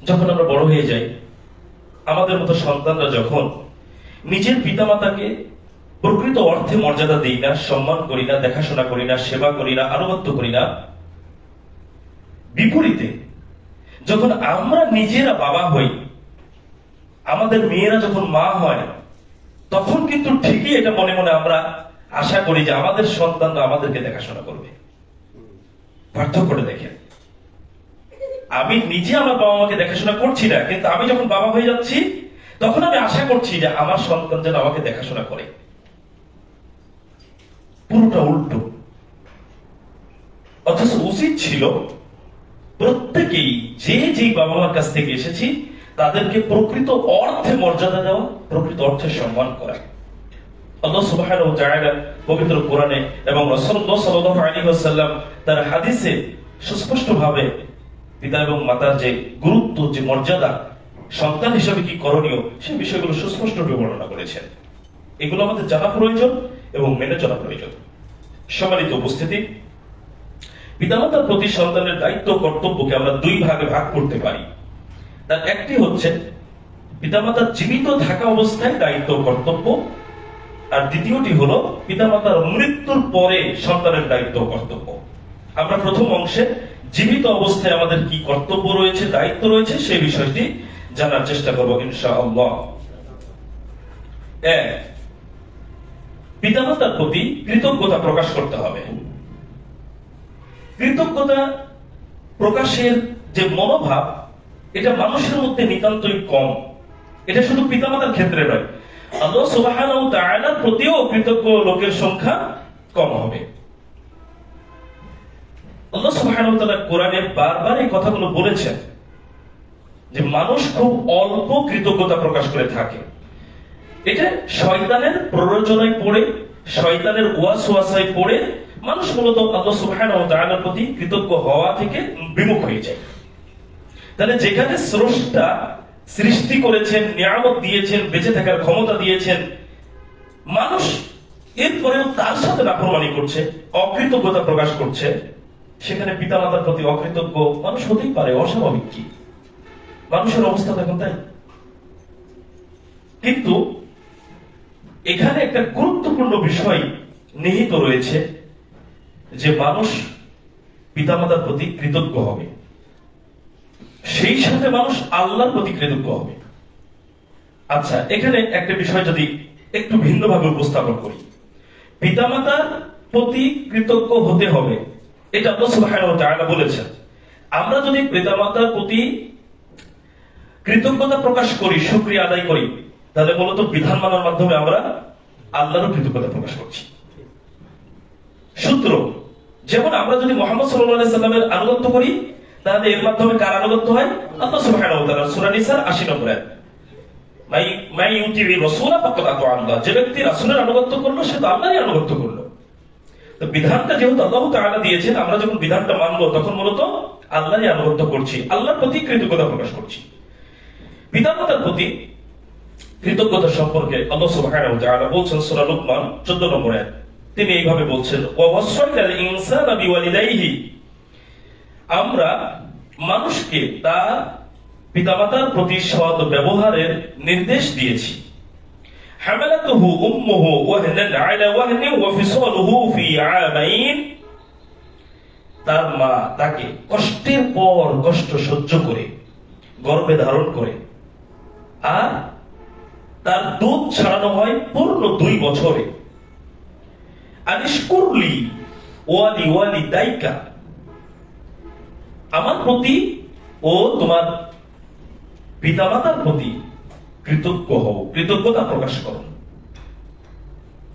যখন আমরা বড় হয়ে যাই, আমাদের মতো সন্তানরা যখন নিজের পিতামাতাকে প্রকৃত অর্থে মর্যাদা দিই না, সম্মান করি না, দেখাশোনা করি না, সেবা করি না, আনুগত্য করি না, বিপরীতে যখন আমরা নিজেরা বাবা হই, আমাদের মেয়েরা যখন মা হয়, তখন কিন্তু ঠিকই এটা মনে মনে আমরা আশা করি যে আমাদের সন্তানরা আমাদেরকে দেখাশোনা করবে। পার্থক্যটা দেখেন, আমি নিজে আমার বাবা মাকে দেখাশোনা করছি না, কিন্তু আমি যখন বাবা হয়ে যাচ্ছি তখন আমি আশা করছি যে আমার সন্তান যেন আমাকে দেখাশোনা করে। পুরোটা উল্টো। অথচ উচিত ছিল প্রত্যেকেই যে বাবা মার কাছ থেকে এসেছি তাদেরকে প্রকৃত অর্থে মর্যাদা দেওয়া, প্রকৃত অর্থে সম্মান করা। আল্লাহ সুবহানাহু ওয়া তাআলা পবিত্র কোরআনে এবং রাসূলুল্লাহ সাল্লাল্লাহু আলাইহি ওয়াসাল্লাম তার হাদিসে সুস্পষ্টভাবে পিতা এবং মাতার যে গুরুত্ব, যে মর্যাদা, সন্তান হিসেবে কি করণীয়, সেই বিষয়গুলো সুস্পষ্টভাবে বর্ণনা করেছেন। এগুলো আমাদের জানা প্রয়োজন এবং মেনে চলা প্রয়োজন। সম্মানিত উপস্থিতি, পিতামাতার প্রতি সন্তানের দায়িত্ব কর্তব্যকে আমরা দুই ভাগে ভাগ করতে পারি। তার একটি হচ্ছে পিতামাতার জীবিত থাকা অবস্থায় দায়িত্ব কর্তব্য, আর দ্বিতীয়টি হলো পিতামাতার মৃত্যুর পরে সন্তানের দায়িত্ব কর্তব্য। আমরা প্রথম অংশে জীবিত অবস্থায় আমাদের কি কর্তব্য রয়েছে, দায়িত্ব রয়েছে, সেই বিষয়টি জানার চেষ্টা করব ইনশাআল্লাহ। এক, পিতামাতার প্রতি কৃতজ্ঞতা প্রকাশ করতে হবে। কৃতজ্ঞতা প্রকাশের যে মনোভাব, এটা মানুষের মধ্যে নিতান্তই কম। এটা শুধু পিতামাতার ক্ষেত্রে নয়, আল্লাহ সুবহানাহু ওয়া তাআলার প্রতিও কৃতজ্ঞ লোকের সংখ্যা কম হবে। আল্লাহ সুবহানাহু ওয়া তাআলা কোরআনে বারবার এই কথাগুলো বলেছেন যে মানুষ খুব অল্প কৃতজ্ঞতা প্রকাশ করে থাকে। এটা শয়তানের প্ররোচনায় পড়ে, শয়তানের ওয়াসওয়াসায় পড়ে মানুষ মূলত আল্লাহ সুবহানাহু ওয়া তাআলার প্রতি কৃতজ্ঞ হওয়া থেকে বিমুখ হয়ে যায়। তাহলে যেখানে স্রষ্টা সৃষ্টি করেছেন, নিয়ামত দিয়েছেন, বেঁচে থাকার ক্ষমতা দিয়েছেন, মানুষ এরপরেও তার সাথে নাফরমানি করছে, অকৃতজ্ঞতা প্রকাশ করছে, সেখানে পিতামাতার প্রতি অকৃতজ্ঞ মানুষ হতেই পারে। অস্বাভাবিক কি? মানুষের অবস্থা দেখুন, তাই। কিন্তু এখানে একটা গুরুত্বপূর্ণ বিষয় নিহিত রয়েছে যে মানুষ পিতামাতার প্রতি কৃতজ্ঞ হবে, সেই সাথে মানুষ আল্লাহর প্রতি কৃতজ্ঞ হবে। আচ্ছা, এখানে একটা বিষয় যদি একটু ভিন্নভাবে উপস্থাপন করি, পিতামাতার প্রতি কৃতজ্ঞ হতে হবে, এটা আল্লাহ সুবহানাহু ওয়া তাআলা বলেছেন। আমরা যদি পিতামাতার প্রতি কৃতজ্ঞতা প্রকাশ করি, শুকরিয়া আদায় করি, তাহলে মূলত বিধান মানার মাধ্যমে আমরা আল্লাহরও কৃতজ্ঞতা প্রকাশ করছি। সূত্র যেমন আমরা যদি মুহাম্মদ সাল্লাল্লাহু আলাইহি সাল্লামের আনুগত্য করি, তাহলে এর মাধ্যমে কার আনুগত্য হয়? আল্লাহ সুবহানাহু ওয়া তাআলা। সূরা নিসার ৮০ নম্বর আয়াত, মাই ইউতিবির রাসূলা ফাকাদ আতা আল্লাহ। যে ব্যক্তি রাসূলের আনুগত্য করলো সে তো আল্লাহরই আনুগত্য করলো। তো বিধানটা যেহেতু আল্লাহ তাআলা দিয়েছেন, আমরা যখন বিধানটা মানবো তখন মূলত আল্লাহরই আনুগত্য করছি, আল্লাহর প্রতি কৃতজ্ঞতা প্রকাশ করছি। পিতামাতার প্রতি কৃতজ্ঞতা সম্পর্কে আল্লাহ সুবহানাহু ওয়া তাআলা বলছেন সূরা লুকমান ১৪ নম্বর আয়াত, তিনি এইভাবে বলছেন, ওয়া ওয়াসাইনাল ইনসানা বিওয়ালিদাইহি। আমরা মানুষকে তার পিতামাতার প্রতি সৎ ব্যবহারের নির্দেশ দিয়েছি। হামালাতুহু উম্মুহু ওয়াহনান আলা ওয়াহনিন ওয়া ফিসালুহু ফি আমাইন। তার মা তাকে কষ্টের পর কষ্ট সহ্য করে গর্ভে ধারণ করে, আর তার দুধ ছাড়ানো হয় পূর্ণ ২ বছরে। আনিশকুরলি ওয়ালি ওয়ালিদাইকা। আমার প্রতি ও তোমার পিতামাতার প্রতি কৃতজ্ঞ হও, কৃতজ্ঞতা প্রকাশ করো।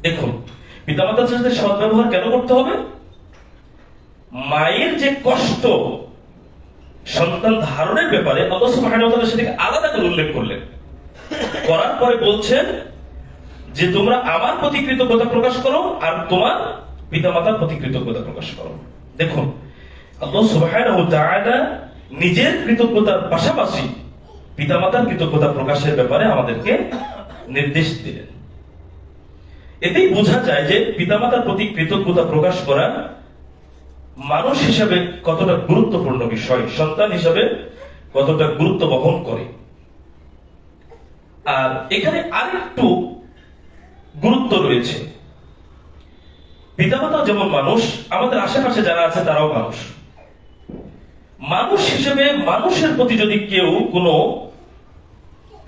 দেখুন, পিতামাতার সাথে সদ্ব্যবহার কেন করতে হবে? মায়ের যে কষ্ট সন্তান ধারণের ব্যাপারে আল্লাহ সুবহানাহু ওয়া তাআলা সেটাকে আলাদা করে উল্লেখ করলেন, করার পরে বলছেন যে তোমরা আমার প্রতি কৃতজ্ঞতা প্রকাশ করো আর তোমার পিতামাতার প্রতি কৃতজ্ঞতা প্রকাশ করো। দেখুন, আল্লাহ সুবহানাহু ওয়া তাআলা নিজের কৃতজ্ঞতার পাশাপাশি পিতামাতার কৃতজ্ঞতা প্রকাশের ব্যাপারে আমাদেরকে নির্দেশ দিলেন। এতেই বোঝা যায় যে পিতামাতার প্রতি কৃতজ্ঞতা প্রকাশ করা মানুষ হিসাবে কতটা গুরুত্বপূর্ণ বিষয়, সন্তান হিসাবে কতটা গুরুত্ব বহন করে। আর এখানে আরেকটু গুরুত্ব রয়েছে, পিতামাতা যেমন মানুষ, আমাদের আশেপাশে যারা আছে তারাও মানুষ। মানুষ হিসেবে মানুষের প্রতি যদি কেউ কোনো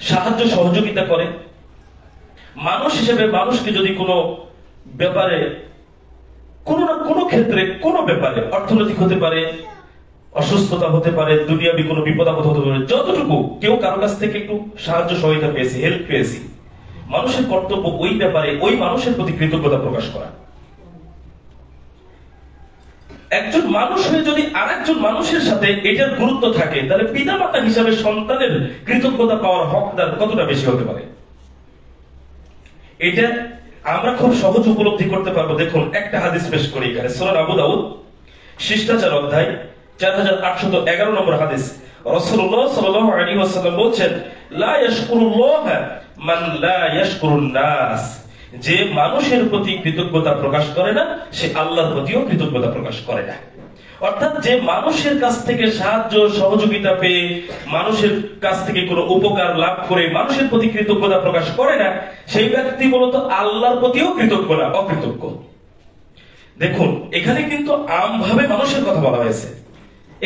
সাহায্য সহযোগিতা করে, মানুষ হিসেবে মানুষকে যদি কোনো ব্যাপারে, কোনো না কোনো ক্ষেত্রে, কোনো ব্যাপারে, অর্থনৈতিক হতে পারে, অসুস্থতা হতে পারে, দুনিয়াবি কোনো বিপদ আপদ হতে পারে, যতটুকু কেউ কারো কাছ থেকে একটু সাহায্য সহায়তা পেয়েছি, হেল্প পেয়েছি, মানুষের কর্তব্য ওই ব্যাপারে ওই মানুষের প্রতি কৃতজ্ঞতা প্রকাশ করা। একজন মানুষ হয়ে যদি আরেকজন মানুষের সাথে এটার গুরুত্ব থাকে, তাহলে পিতামাতা হিসাবে সন্তানের কৃতজ্ঞতা পাওয়ার হকদার কতটা বেশি হতে পারে। এটা আমরা খুব সহজ উপলব্ধি করতে পারবো। দেখুন, একটা হাদিস পেশ করি এখানে, সূরা আবু দাউদ শিষ্টাচার অধ্যায় 4811 নম্বর হাদিস। রাসূলুল্লাহ সাল্লাল্লাহু আলাইহি ওয়াসাল্লাম বলেন, লা ইয়াশকুরুল্লাহ মান লা ইয়াশকুরুন নাস। যে মানুষের প্রতি কৃতজ্ঞতা প্রকাশ করে না, সে আল্লাহর প্রতিও কৃতজ্ঞতা প্রকাশ করে না। অর্থাৎ যে মানুষের কাছ থেকে সাহায্য সহযোগিতা পেয়ে, মানুষের কাছ থেকে কোনো উপকার লাভ করে মানুষের প্রতি কৃতজ্ঞতা প্রকাশ করে না, সেই ব্যক্তি মূলত আল্লাহর প্রতিও কৃতজ্ঞ না, অকৃতজ্ঞ। দেখুন, এখানে কিন্তু আমভাবে মানুষের কথা বলা হয়েছে,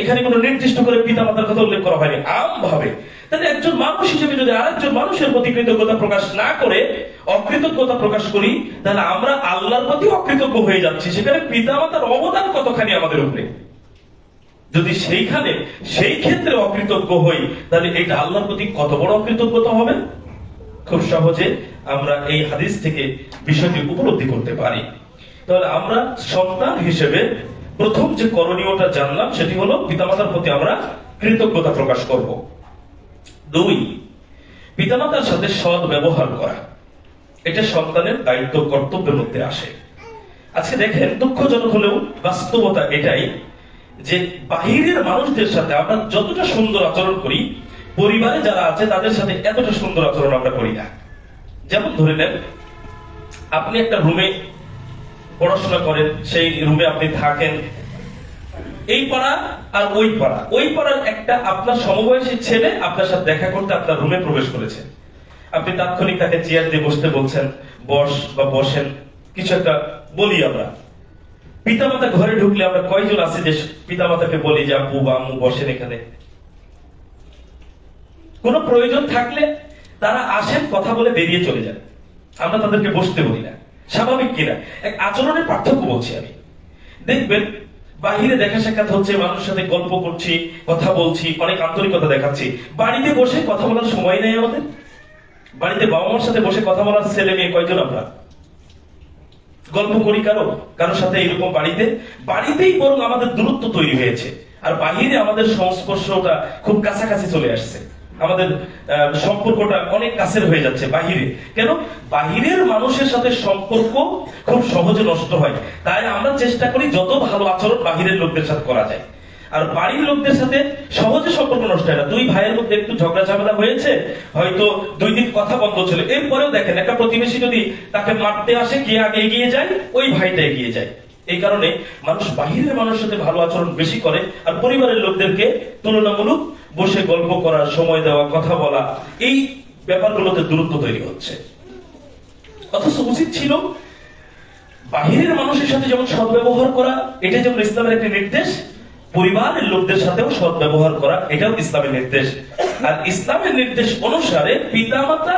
এখানে কোনো নির্দিষ্ট করে পিতামাতার কথা উল্লেখ করা হয়নি, আমভাবে। তাহলে একজন মানুষ হিসেবে যদি আরেকজন মানুষের প্রতি কৃতজ্ঞতা প্রকাশ না করে অকৃতজ্ঞতা প্রকাশ করি, তাহলে আমরা আল্লাহর প্রতি অকৃতজ্ঞ হয়ে যাচ্ছি। সেখানে পিতামাতার অবদান কতখানি আমাদের উপরে। যদি সেই ক্ষেত্রে অকৃতজ্ঞ হই, তাহলে এটা আল্লাহর প্রতি কত বড় অকৃতজ্ঞতা হবে। খুব সহজে আমরা এই হাদিস থেকে বিষয়টি উপলব্ধি করতে পারি। তাহলে আমরা সন্তান হিসেবে প্রথম যে করণীয়টা জানলাম, সেটি হলো পিতামাতার প্রতি আমরা কৃতজ্ঞতা প্রকাশ করব। 2, পিতামাতার সাথে সৎ ব্যবহার করা। এটা সন্তানের দায়িত্ব, কর্তব্যের মধ্যে আসে। আজকে দেখেন, দুঃখজনক হলেও বাস্তবতা এটাই যে বাহিরের মানুষদের সাথে আমরা যতটা সুন্দর আচরণ করি, পরিবারে যারা আছে তাদের সাথে এতটা সুন্দর আচরণ আমরা করি না। যেমন ধরে নেন, আপনি একটা রুমে পড়াশোনা করেন, সেই রুমে আপনি থাকেন, এই পাড়া আর ওই পাড়ার একটা আপনার সমবয়সী ছেলে আপনার সাথে দেখা করতে আপনার রুমে প্রবেশ করেছে। আপনি তাৎক্ষণিক তাকে চেয়ার দিয়ে বসতে বলছেন, বস বা বসেন, কিছু একটা বলি আমরা। পিতামাতা ঘরে ঢুকলে আমরা কয়জন আছি যে পিতামাতাকে বলি যে আব্বু বা আম্মু বসেন এখানে? কোনো প্রয়োজন থাকলে তারা আসেন, কথা বলে বেরিয়ে চলে যান, আমরা তাদেরকে বসতে বলি না। স্বাভাবিক কিনা? এক আচরণের পার্থক্য বলছি আমি। দেখবেন, বাহিরে দেখা সাক্ষাৎ হচ্ছে, মানুষের সাথে গল্প করছি, কথা বলছি, অনেক আন্তরিকতা দেখাচ্ছি। বাড়িতে বসে কথা বলার সময় নেই আমাদের। বাড়িতে বাবা মার সাথে বসে কথা বলার ছেলে মেয়ে কয়জন আমরা? গল্প করি কারোর সাথে এরকম বাড়িতেই বরং আমাদের দূরত্ব তৈরি হয়েছে। আর বাহিরে আমাদের সংস্পর্শটা খুব কাছাকাছি চলে আসছে, আমাদের সম্পর্কটা অনেক কাছের হয়ে যাচ্ছে বাহিরে। কেন? বাহিরের মানুষের সাথে সম্পর্ক খুব সহজে নষ্ট হয়। তাই আমরা চেষ্টা করি যত ভালো আচরণ বাহিরের লোকদের সাথে করা যায়। আর বাড়ির লোকদের সাথে সহজে সম্পর্ক নষ্ট হয় না। দুই ভাইয়ের মধ্যে একটু ঝগড়া ঝামেলা হয়েছে, হয়তো 2 দিন কথা বন্ধ ছিল, এরপরেও দেখেন একটা প্রতিবেশী যদি তাকে মারতে আসে, কে আগে এগিয়ে যায়? ওই ভাইটা এগিয়ে যায়। এই কারণে মানুষ বাহিরের মানুষের সাথে ভালো আচরণ বেশি করে, আর পরিবারের লোকদেরকে তুলনামূলক বসে গল্প করা, সময় দেওয়া, কথা বলা, এই ব্যাপারগুলোতে দূরত্ব তৈরি হচ্ছে। অথচ উচিত ছিল বাহিরের মানুষের সাথে যেমন সদ্ব্যবহার করা, এটা যেমন ইসলামের একটি নির্দেশ, পরিবারের লোকদের সাথেও সদ্ব্যবহার করা, এটাও ইসলামের নির্দেশ। আর ইসলামের নির্দেশ অনুসারে পিতামাতা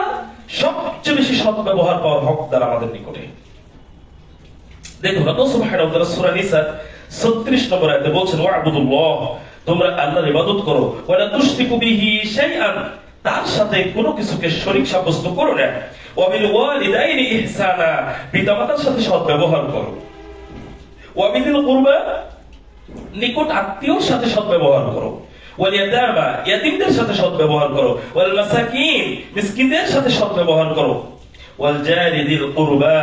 সবচেয়ে বেশি সদ্ব্যবহার পাওয়ার হকদার আমাদের নিকটে। দেখুন, আল্লাহ সুবহানাহু ওয়া তাআলা সূরা নিসা 36 নম্বর আয়াতে বলছেন, ওয়া'বুদুল্লাহ, তোমরা আল্লাহর ইবাদত করো, ওয়া লা তুশরিকু বিহি শাইআন, তার সাথে কোনো কিছুকে শরীক সাব্যস্ত করো না, ওয়া বিল ওয়ালিদাইনি ইহসানা, পিতামাতার সাথে সদ্ব্যবহার করো, ওয়া বিল কুরবা, নিকট আত্মীয়র সাথে সদ্ব্যবহার করো, ওয়াল ইয়াতামা, ইয়াতীমদের সাথে সদ্ব্যবহার করো, ওয়াল মাসাকিন, মিসকিনদের সাথে সদ্ব্যবহার করো, ওয়াল জারি যিল কুরবা,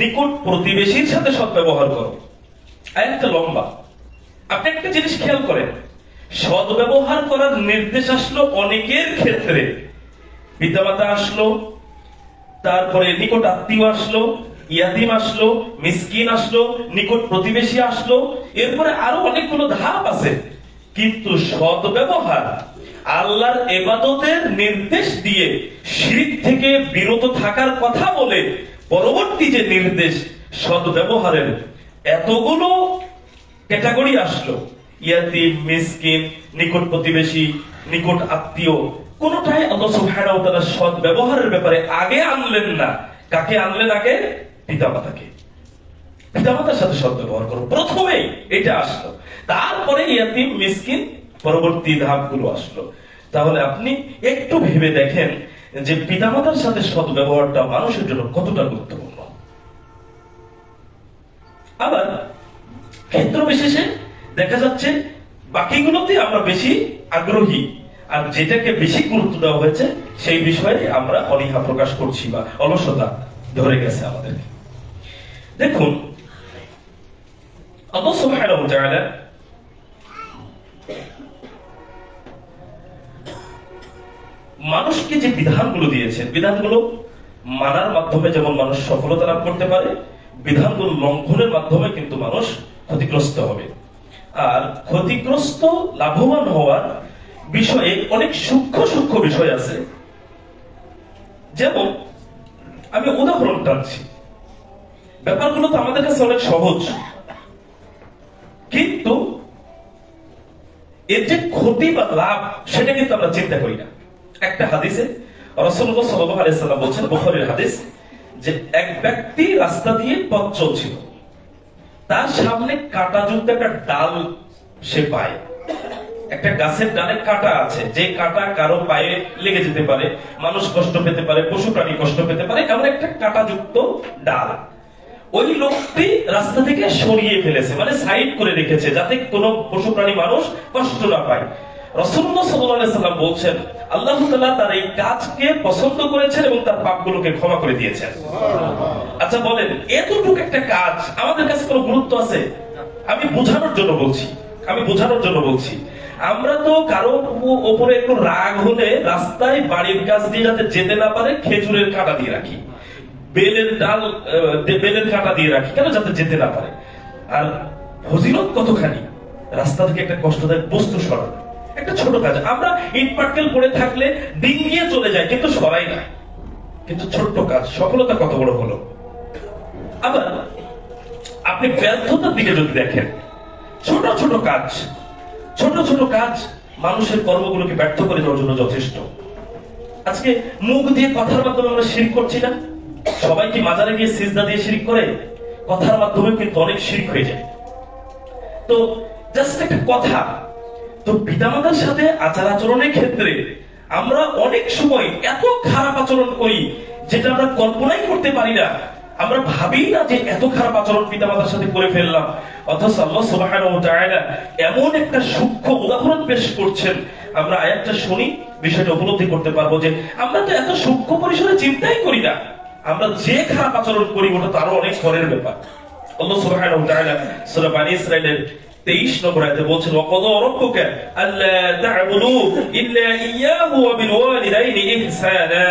নিকট প্রতিবেশীর সাথে সদ্ব্যবহার করো। আয়াতটা লম্বা। আপনি একটা জিনিস খেয়াল করেন, সদ্ব্যবহার করার নির্দেশ আসলো অনেকের ক্ষেত্রে। পিতামাতা আসলো, তারপরে নিকট আত্মীয় আসলো, ইয়াতিম আসলো, মিসকিন আসলো, নিকট প্রতিবেশী আসলো, এরপরে আরো অনেকগুলো ধাপ আছে। কিন্তু সদ্ব্যবহার আল্লাহর ইবাদতের নির্দেশ দিয়ে শিরক থেকে বিরত থাকার কথা বলে পরবর্তী যে নির্দেশ সদ্ব্যবহারের, এতগুলো ক্যাটাগরি আসলো, ইয়াতীম, মিসকিন, নিকট প্রতিবেশী, নিকট আত্মীয়, কোনটাই আল্লাহ সুবহানাহু ওয়া তাআলা সদ্ব্যবহারের ব্যাপারে আগে আনলেন না। কাকে আনলেন আগে? পিতামাতাকে। পিতামাতার সাথে সদ্ব্যবহার করো, প্রথমেই এটা আসলো। তারপরে ইয়াতীম, মিসকিন, পরবর্তী ধাপগুলো আসলো। তাহলে আপনি একটু ভেবে দেখেন যে পিতামাতার সাথে সদ্ব্যবহারটা মানুষের জন্য কতটা গুরুত্বপূর্ণ। আবার ক্ষেত্র বিশেষে দেখা যাচ্ছে বাকিগুলোতে আমরা বেশি আগ্রহী, আর যেটাকে বেশি গুরুত্ব দেওয়া হয়েছে সেই বিষয়ে আমরা অনীহা প্রকাশ করছি বা অলসতা ধরে গেছে আমাদের। দেখুন, আল্লাহ সুবহানাহু ওয়া তাআলা মানুষকে যে বিধানগুলো দিয়েছেন, বিধানগুলো মানার মাধ্যমে যেমন মানুষ সফলতা লাভ করতে পারে, বিধানগুলো লঙ্ঘনের মাধ্যমে কিন্তু মানুষ ক্ষতিগ্রস্ত হবে। আর ক্ষতিগ্রস্ত লাভবান হওয়ার বিষয়ে অনেক সূক্ষ্ম সূক্ষ্ম বিষয় আছে। যেমন আমি উদাহরণ টানছি, ব্যাপারগুলো তো আমাদের কাছে অনেক সহজ, কিন্তু এর যে ক্ষতি বা লাভ সেটা কিন্তু আমরা চিন্তা করি না। একটা হাদিসে রাসূলুল্লাহ সাল্লাল্লাহু আলাইহি সাল্লাম বলেছেন, বুখারীর হাদিস, যে এক ব্যক্তি রাস্তা দিয়ে পথ চলছিল, তার সামনে কাঁটাযুক্ত একটা ডাল সে পায়। একটা গাছের ডালে কাঁটা আছে, যে কাঁটা কারো পায়ে লেগে যেতে পারে, মানুষ কষ্ট পেতে পারে, পশু প্রাণী কষ্ট পেতে পারে, এমন একটা কাঁটাযুক্ত ডাল ওই লোকটি রাস্তা থেকে সরিয়ে ফেলেছে, মানে সাইড করে রেখেছে, যাতে কোনো পশু প্রাণী মানুষ কষ্ট না পায়। রাসূলুল্লাহ সাল্লাল্লাহু আলাইহি সাল্লাম বলছেন, আল্লাহ তাআলা তার এই কাজকে পছন্দ করেছেন এবং তার পাপগুলোকে ক্ষমা করে দিয়েছেন। আচ্ছা বলেন, এতটুকু একটা কাজ আমাদের কাছে কোনো গুরুত্ব আছে? আমি বোঝানোর জন্য বলছি, আমরা তো কারো উপরে একটু রাগ হলে রাস্তায় বাড়ির কাছ দিয়ে যাতে যেতে না পারে খেজুরের কাঁটা দিয়ে রাখি, বেলের কাঁটা দিয়ে রাখি, কেন? যাতে যেতে না পারে। আর ফজিলত কতখানি রাস্তা থেকে একটা কষ্টদায়ক বস্তু সরানো, একটা ছোট কাজ। আমরা ইট পাটকেল পড়ে থাকলে ডিঙ্গিয়ে চলে যায়, কিন্তু সরাই না, কিন্তু ছোট্ট কাজ, সফলতা কত বড় হলো। আবার আপনি ব্যর্থতার দিকে যদি দেখেন, ছোট ছোট কাজ মানুষের কর্মগুলোকে ব্যর্থ করে দেওয়ার জন্য যথেষ্ট। আজকে মুখ দিয়ে কথার মাধ্যমে আমরা শিরক করছি না? সবাই কি মাজারে গিয়ে সিজদা দিয়ে শিরক করে? কথার মাধ্যমে কিন্তু অনেক শিরক হয়ে যায়। তো জাস্ট একটা কথা। তো পিতামাতার সাথে আচার আচরণের ক্ষেত্রে আমরা অনেক সময় এত খারাপ আচরণ করি যেটা আমরা কল্পনাই করতে পারি না। আমরা ভাবি না যে এত খারাপ আচরণ পিতামাতার সাথে করে ফেললাম, অথচ আল্লাহ সুবহানাহু ওয়া তাআলা এমন একটা সূক্ষ্ম উদাহরণ পেশ করছেন, আমরা আয়াতটা শুনি বিষয়টা উপলব্ধি করতে পারবো যে আমরা তো এত সূক্ষ্ম পরিসরে চিন্তাই করি না। আমরা যে খারাপ আচরণ করি ওটা তো আরো অনেক পরের ব্যাপার। আল্লাহ সুবহানাহু ওয়া তাআলা সূরা বনী ইসরাঈলের 23 নম্বর আয়াতে বলছেন, ওয়াকাদা রাব্বুকা আল্লা তা'বুদু ইল্লা ইয়্যাহু ওয়া বিল ওয়ালিদাইনি ইহসানা।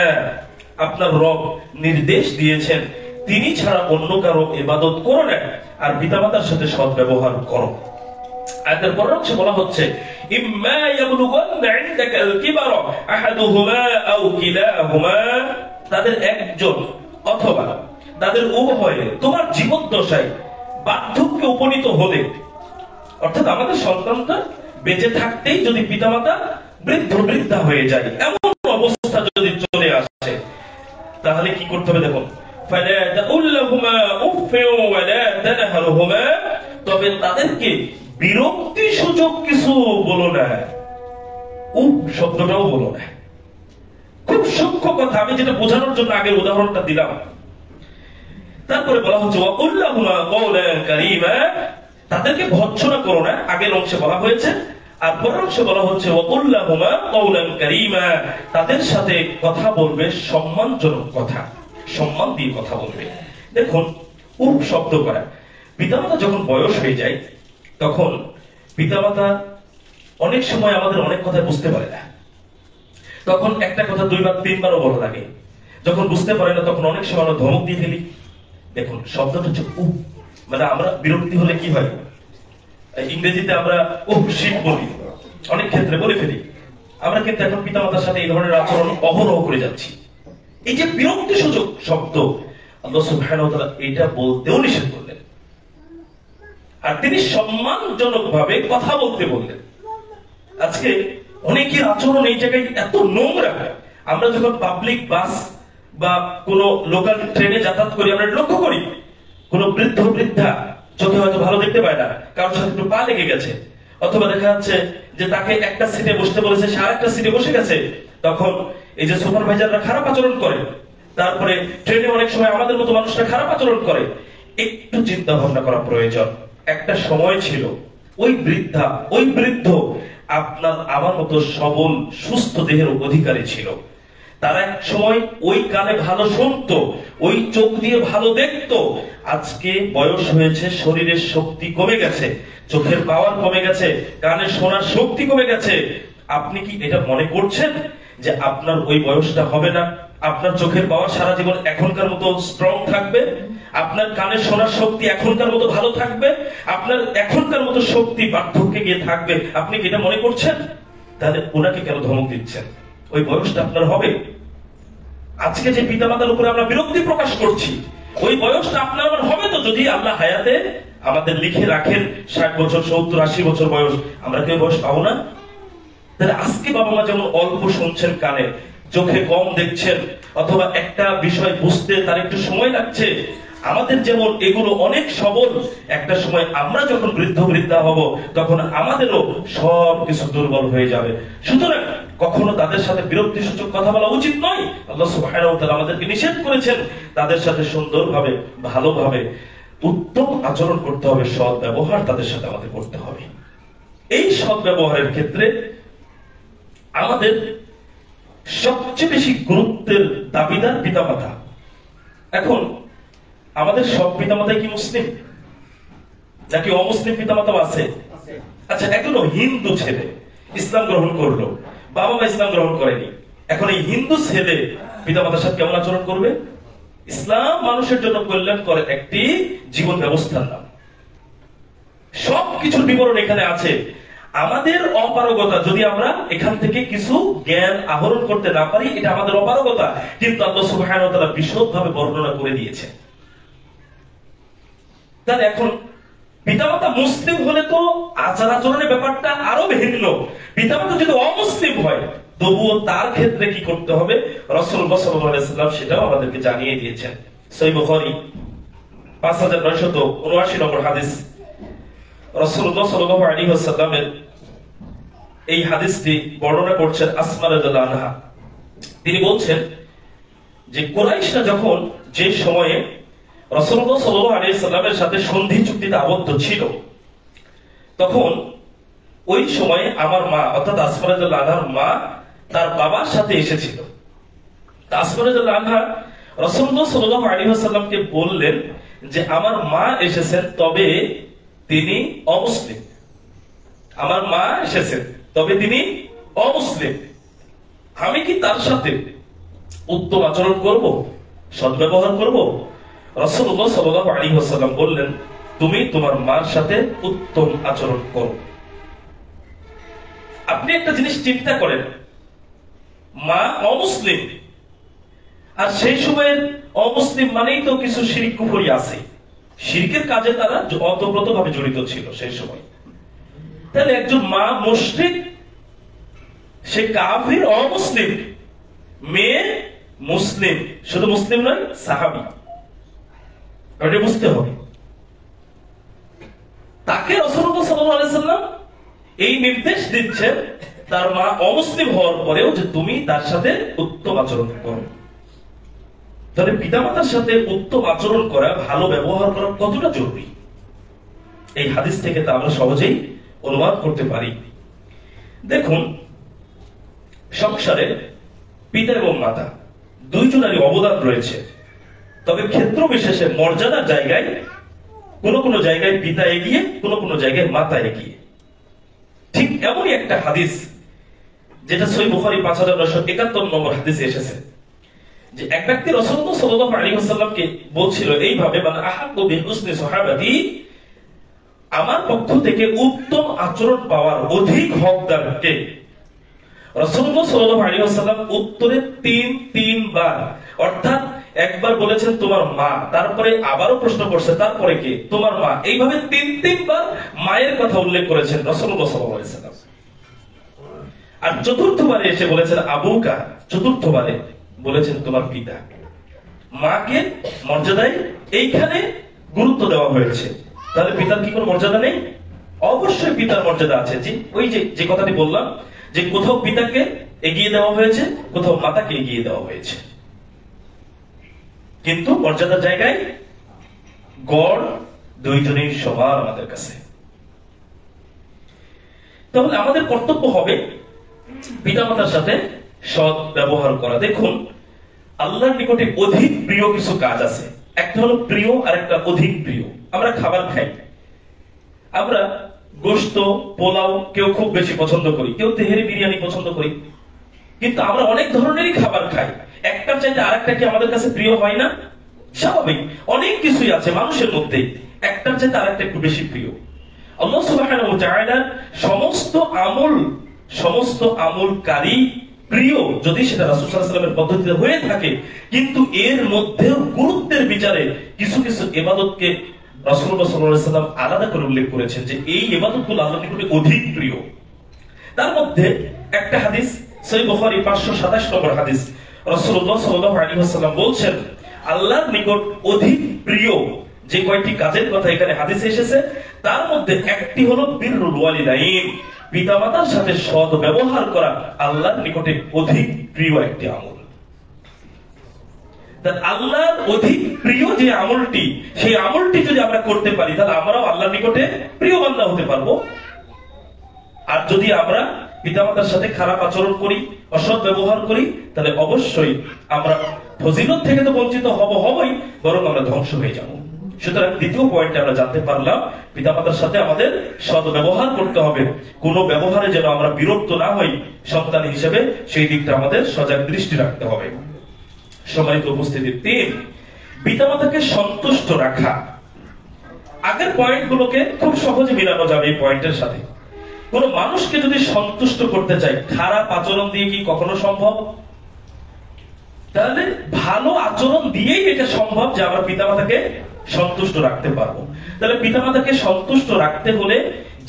আপনার রব নির্দেশ দিয়েছেন তিনি ছাড়া অন্য কারো ইবাদত করো না, আর পিতামাতার সাথে সদ্ব্যবহার করো। আয়াতের পরের অংশে বলা হচ্ছে, ইম্মা ইয়াবলুগান্না ইনদাকাল কিবারা আহাদুহুমা আও কিলাহুমা, তাদের একজন অথবা তাদের উভয়ে তোমার জীবদ্দশায় বার্ধক্যে উপনীত হলে, অর্থাৎ আমাদের সন্তানটা বেঁচে থাকতেই যদি পিতামাতা বৃদ্ধা হয়ে যায়, এমন অবস্থা যদি চলে আসে, তাহলে কি করতে হবে? দেখুন, ফালা তাকুল্লাহুমা উফফিন ওয়ালা তানহারহুমা, তবে তাদেরকে বিরক্তি সূচক কিছু বলো না, উফ শব্দটাও বলো না। খুব সূক্ষ্ম কথা, আমি যেটা বোঝানোর জন্য আগের উদাহরণটা দিলাম। তারপরে বলা হচ্ছে ওয়াকুল্লাহুমা কওলান কারীমা, তাদেরকে ভৎসনা করো না, আগের অংশে বলা হয়েছে। আর পরের অংশে বলা হচ্ছে ওয়াকুল্লাহুমা কওলান কারীমা, তাদের সাথে কথা বলবে সম্মানজনক কথা, সম্মান দিয়ে কথা বলবে। দেখুন, উপ শব্দ করা, পিতামাতা যখন বয়স হয়ে যায় তখন পিতামাতা অনেক সময় আমাদের অনেক কথা বুঝতে পারে না, তখন একটা কথা দুইবার তিনবারও বলা লাগে। যখন বুঝতে পারে না তখন অনেক সময় আমরা ধমক দিয়ে ফেলি। দেখুন, শব্দটা হচ্ছে উপ, মানে আমরা বিরক্তি হলে কি হয়, ইংরেজিতে আমরা উপ শিট বলি, অনেক ক্ষেত্রে বলে ফেলি। আমরা কিন্তু এখন পিতামাতার সাথে এই ধরনের আচরণ অহরহ করে যাচ্ছি। এই যে বিরক্তি সূচক শব্দ, আল্লাহ সুবহানাহু ওয়া তাআলা এটা বলতেও নিষেধ করলেন, আর তিনি সম্মানজনকভাবে কথা বলতে বললেন। আজকে অনেকের আচরণ এই জায়গায় এত নোংরা, আমরা যখন পাবলিক বাস বা কোন লোকাল ট্রেনে যাতায়াত করি, আমরা লক্ষ্য করি কোন বৃদ্ধ বৃদ্ধা চোখে হয়তো ভালো দেখতে পায় না, কারোর সাথে একটু পা লেগে গেছে, অথবা দেখা যাচ্ছে যে তাকে একটা সিটে বসতে বলেছে, সে আরেকটা সিটে বসে গেছে, তখন এই যে সুপারভাইজাররা খারাপ আচরণ করে, তারপরে ট্রেনে অনেক সময় আমাদের মতো মানুষরা খারাপ আচরণ করে। একটু চিন্তা ভাবনা করা প্রয়োজন। একটা সময় ছিল ওই বৃদ্ধা, ওই বৃদ্ধ আপনার আমার মতো সবল সুস্থ দেহের অধিকারী ছিল। তারা এক সময় ওই কানে ভালো শুনতো, ওই চোখ দিয়ে ভালো দেখতো। আজকে বয়স হয়েছে, শরীরের শক্তি কমে গেছে, চোখের পাওয়ার কমে গেছে, কানে শোনার শক্তি কমে গেছে। আপনি কি এটা মনে করছেন যে আপনার ওই বয়সটা হবে না? আপনার চোখের পাওয়ার সারা জীবন এখনকার মতো স্ট্রং থাকবে? আপনার কানে শোনার শক্তি এখনকার মতো ভালো থাকবে? আপনার এখনকার মতো শক্তি বার্ধক্যে গিয়ে থাকবে? আপনি কি এটা মনে করছেন? তাহলে ওনাকে কেন ধমক দিচ্ছেন? ওই বয়সটা আপনার হবে। আজকে যে পিতামাতার উপরে আমরা বিরক্তি প্রকাশ করছি, ওই বয়সটা আপনার আমার হবে তো, যদি আল্লাহ হায়াতে আমাদের লিখে রাখেন 60 বছর, 70, 80 বছর বয়স, আমরা কেউ বয়স পাবো না? তাহলে আজকে বাবা মা যেমন অল্প শুনছেন কানে, চোখে কম দেখছেন, অথবা একটা বিষয় বুঝতে তার একটু সময় লাগছে, আমাদের যেমন এগুলো অনেক সবল, একটা সময় আমরা যখন বৃদ্ধ বৃদ্ধা হব, তখন আমাদেরও সব কিছু দুর্বল হয়ে যাবে। সুতরাং কখনো তাদের সাথে বিরক্তি সূচক কথা বলা উচিত নয়। আল্লাহ সুবহানাহু ওয়া তাআলা আমাদেরকে নিষেধ করেছেন তাদের সাথে সুন্দরভাবে, ভালোভাবে, উত্তম আচরণ করতে হবে, সৎ ব্যবহার তাদের সাথে আমাদের করতে হবে। এই সৎ ব্যবহারের ক্ষেত্রে আমাদের সবচেয়ে বেশি গুরুত্বের দাবিদার পিতামাতা। এখন আমাদের সব পিতামাতাই কি মুসলিম, নাকি অমুসলিম পিতামাতাও আছে? আচ্ছা, একজন হিন্দু ছেলে ইসলাম গ্রহণ করলো, বাবা মা ইসলাম গ্রহণ করেনি, এখন এই হিন্দু ছেলে পিতামাতার সাথে কেমন আচরণ করবে? ইসলাম মানুষের জন্য কল্যাণ করে একটি জীবন ব্যবস্থার নাম। সবকিছুর বিবরণ এখানে আছে। আমাদের অপারগতা, যদি আমরা এখান থেকে কিছু জ্ঞান আহরণ করতে না পারি, এটা আমাদের অপারগতা, কিন্তু আল্লাহ সুবহানাহু ওয়া তাআলা বিশদভাবে বর্ণনা করে দিয়েছেন। তাহলে এখন পিতামাতা মুসলিম হলে তো আচার আচরণের ব্যাপারটা আরো ভিন্ন। পিতামাতা যদি অমুসলিম হয়, তবুও তার ক্ষেত্রে কি করতে হবে রাসূলুল্লাহ সাল্লাল্লাহু আলাইহি ওয়াসাল্লাম সেটাও আমাদেরকে জানিয়ে দিয়েছেন। সহিহ বুখারী 5979 নম্বর হাদিস, রাসূলুল্লাহ সাল্লাল্লাহু আলাইহি ওয়াসাল্লামের এই হাদিসটি বর্ণনা করছেন আসমা রাদিয়াল্লাহু আনহা। তিনি বলছেন যে কুরাইশরা যখন যে সময়ে রাসূলুল্লাহ সাল্লাল্লাহু আলাইহি ওয়াসাল্লামের সাথে সন্ধি চুক্তিতে আবদ্ধ ছিল, তখন ওই সময়ে আমার মা অর্থাৎ আসমা রাদিয়াল্লাহু আনহার মা তার বাবার সাথে এসেছিল। আসমা রাদিয়াল্লাহু আনহা রাসূলুল্লাহ সাল্লাল্লাহু আলাইহি ওয়াসাল্লামকে বললেন যে আমার মা এসেছেন, তবে তিনি অমুসলিম। আমার মা এসেছেন, তবে তিনি অমুসলিম। আমি কি তার সাথে উত্তম আচরণ করব, সদ্ব্যবহার করব? রাসূলুল্লাহ সাল্লাল্লাহু আলাইহি ওয়াসাল্লাম বললেন, তুমি তোমার মার সাথে উত্তম আচরণ করো। আপনি একটা জিনিস চিন্তা করেন, মা অমুসলিম, আর সেই সময়ের অমুসলিম মানেই তো কিছু শিরক কুফরি আছে, শিরকের কাজে তারা অতপ্রতভাবে জড়িত ছিল সেই সময়। তাহলে একজন মা মুশরিক, সে কাফির, অমুসলিম, মেয়ে মুসলিম, শুধু মুসলিম নয়, সাহাবী। এটা বুঝতে হবে। তাকে রাসূলুল্লাহ সাল্লাল্লাহু আলাইহি ওয়াসাল্লাম এই নির্দেশ দিচ্ছেন তার মা অমুসলিম হওয়ার পরেও, যে তুমি তার সাথে উত্তম আচরণ করো। তাহলে পিতামাতার সাথে উত্তম আচরণ করা, ভালো ব্যবহার করা কতটা জরুরি, এই হাদিস থেকে তা আমরা সহজেই অনুমান করতে পারি। দেখুন, সংসারে পিতা এবং মাতা দুইজনেরই অবদান রয়েছে, তবে ক্ষেত্র বিশেষে মর্যাদার জায়গায় কোন কোন জায়গায় পিতা এগিয়ে, কোন কোন জায়গায় মাতা এগিয়ে। ঠিক এমনই একটা হাদিস যেটা সহিহ বুখারী 5971 নম্বর হাদিসে এসেছে, যে এক ব্যক্তি রাসূলুল্লাহ সাল্লাল্লাহু আলাইহি ওয়াসাল্লামকে বলছিল এইভাবে, মানে আহাক্কু বিহুসনি সাহাবাতি, আমার পক্ষ থেকে উত্তম আচরণ পাওয়ার অধিক হকদার কে? রাসূলুল্লাহ সাল্লাল্লাহু আলাইহি ওয়াসাল্লাম উত্তরে তিনবার, অর্থাৎ একবার বলেছেন তোমার মা, তারপরে আবারও প্রশ্ন করছে তারপরে কে, তোমার মা, এইভাবে তিনবার মায়ের কথা উল্লেখ করেছেন রাসূলুল্লাহ সাল্লাল্লাহু আলাইহি ওয়াসাল্লাম। আর চতুর্থবারে এসে বলেছেন আবুকা, চতুর্থবারে বলেছেন তোমার পিতা। মাকে মর্যাদায় এইখানে গুরুত্ব দেওয়া হয়েছে। তাহলে পিতার কি কোনো মর্যাদা নেই? অবশ্যই পিতার মর্যাদা আছে। ওই যে কথাটি বললাম যে কোথাও পিতাকে এগিয়ে দেওয়া হয়েছে, কোথাও মাতাকে এগিয়ে দেওয়া হয়েছে, কিন্তু মর্যাদার জায়গায় গড় দুইজনেই সমান আমাদের কাছে। তাহলে আমাদের কর্তব্য হবে পিতামাতার সাথে সৎ ব্যবহার করা। দেখুন, আল্লাহর নিকটে অধিক প্রিয় কিছু কাজ আছে। একটা হলো প্রিয়, আর একটা অধিক প্রিয়। আমরা খাবার খাই, আমরা গোশত, পোলাও কেউ খুব বেশি পছন্দ করি, কেউ তেহেরি বিরিয়ানি পছন্দ করি, কিন্তু আমরা অনেক ধরনেরই খাবার খাই। একটার চাইতে আরেকটা কি আমাদের কাছে প্রিয় হয় না? স্বাভাবিক, অনেক কিছুই আছে মানুষের মধ্যে, একটার চাইতে আরেকটা একটু বেশি প্রিয়। আল্লাহ সুবহানাহু ওয়া তাআলা সমস্ত আমলকারী প্রিয়, যদি সেটা রাসূল সাল্লাল্লাহু আলাইহি ওয়াসাল্লামের পদ্ধতিতে হয়ে থাকে, কিন্তু এর মধ্যেও গুরুত্বের বিচারে কিছু কিছু ইবাদতকে রাসূলুল্লাহ সাল্লাল্লাহু আলাইহি ওয়াসাল্লাম আলাদা করে উল্লেখ করেছেন যে এই ইবাদতগুলো আল্লাহর নিকটে অধিক প্রিয়। তার মধ্যে একটা হাদিস, সহিহ বুখারী 527 নম্বর হাদিস, রাসূলুল্লাহ সাল্লাল্লাহু আলাইহি ওয়াসাল্লাম বলছেন আল্লাহর নিকট অধিক প্রিয় যে কয়টি কাজের কথা এখানে হাদিসে এসেছে, তার মধ্যে একটি হলো বিররুল ওয়ালিদাইন, পিতামাতার সাথে সৎ ব্যবহার করা আল্লাহর নিকটে অধিক প্রিয় একটি আমল। আল্লাহর অধিক প্রিয় যে আমলটি, সেই আমলটি যদি আমরা করতে পারি, তাহলে আমরাও আল্লাহর নিকটে প্রিয় বান্দা হতে পারবো। আর যদি আমরা পিতামাতার সাথে খারাপ আচরণ করি, অসৎ ব্যবহার করি, তাহলে অবশ্যই আমরা ফজিলত থেকে তো বঞ্চিত হবই, বরং আমরা ধ্বংস হয়ে যাব। সুতরাং দ্বিতীয় পয়েন্টে আমরা জানতে পারলাম পিতামাতার সাথে আমাদের সৎ ব্যবহার করতে হবে, কোনো ব্যবহারে যেন আমরা বিরক্ত না হই সন্তান হিসেবে, সেই দিকটা আমাদের সজাগ দৃষ্টি রাখতে হবে। সম্মানিত উপস্থিতি, 3, পিতামাতাকে সন্তুষ্ট রাখা। আগের পয়েন্টগুলোকে খুব সহজে মিলানো যাবে এই পয়েন্টের সাথে। কোন মানুষকে যদি সন্তুষ্ট করতে চাই, খারাপ আচরণ দিয়ে কি কখনো সম্ভব? তাহলে ভালো আচরণ দিয়েই এটা সম্ভব যে আমরা পিতামাতাকে সন্তুষ্ট রাখতে পারবো। তাহলে পিতামাতাকে সন্তুষ্ট রাখতে হলে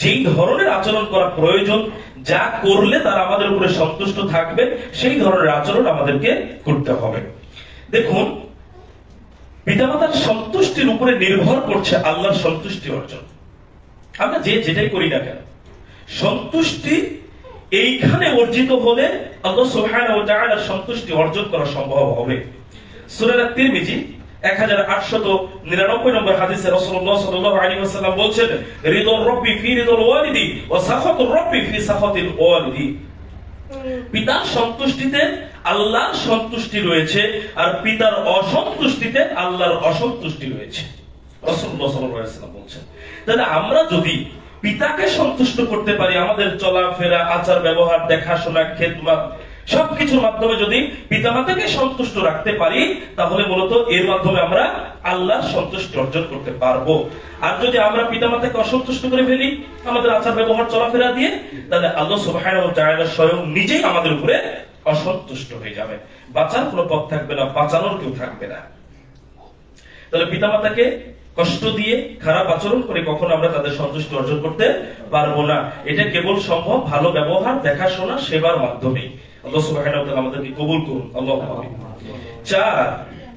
যেই ধরনের আচরণ করা প্রয়োজন, যা করলে তারা আমাদের উপরে সন্তুষ্ট থাকবে, সেই ধরনের আচরণ আমাদেরকে করতে হবে। দেখুন, পিতামাতার সন্তুষ্টির উপরে নির্ভর করছে আল্লাহর সন্তুষ্টি অর্জন। আমরা যেটাই করি না কেন, সন্তুষ্টি এইখানে অর্জিত হলে আল্লাহ সুবহানাহু ওয়া তাআলার সন্তুষ্টি অর্জন করা সম্ভব হবে। সূরা তিরমিজি 1899 নম্বর হাদিসে রাসূলুল্লাহ সাল্লাল্লাহু আলাইহি ওয়াসাল্লাম বলছেন, রিদুর রাব্বি ফি রিদুল ওয়ালিদি ওয়া সাখাতুর রাব্বি ফি সাখাতিল ওয়ালিদি। পিতার সন্তুষ্টিতে আল্লাহর সন্তুষ্টি রয়েছে, আর পিতার অসন্তুষ্টিতে আল্লাহর অসন্তুষ্টি রয়েছে, রাসূলুল্লাহ সাল্লাল্লাহু আলাইহি ওয়াসাল্লাম বলছেন। তাহলে আমরা যদি পিতাকে সন্তুষ্ট করতে পারি, আমাদের চলাফেরা, আচার ব্যবহার, দেখাশোনা, খেদমত, সবকিছুর মাধ্যমে যদি পিতামাতাকে সন্তুষ্ট রাখতে পারি, তাহলে মূলত এর মাধ্যমে আমরা আল্লাহর সন্তুষ্টি অর্জন করতে পারবো। আর যদি আমরা পিতামাতাকে অসন্তুষ্ট করে ফেলি আমাদের আচার ব্যবহার, চলাফেরা দিয়ে, তাহলে আল্লাহ সুবহানাহু ওয়া তাআলা স্বয়ং নিজেই আমাদের উপরে অসন্তুষ্ট হয়ে যাবে। বাঁচার কোনো পথ থাকবে না, বাঁচানোর কেউ থাকবে না। তাহলে পিতামাতাকে কষ্ট দিয়ে, খারাপ আচরণ করে কখনো আমরা তাদের সন্তুষ্টি অর্জন করতে পারবো না। এটা কেবল সম্ভব ভালো ব্যবহার, দেখাশোনা, সেবার মাধ্যমে। আল্লাহ সুবহানাহু ওয়া তাআলা আমাদেরকে কবুল করুন, আল্লাহুম্মা আমিন। 4,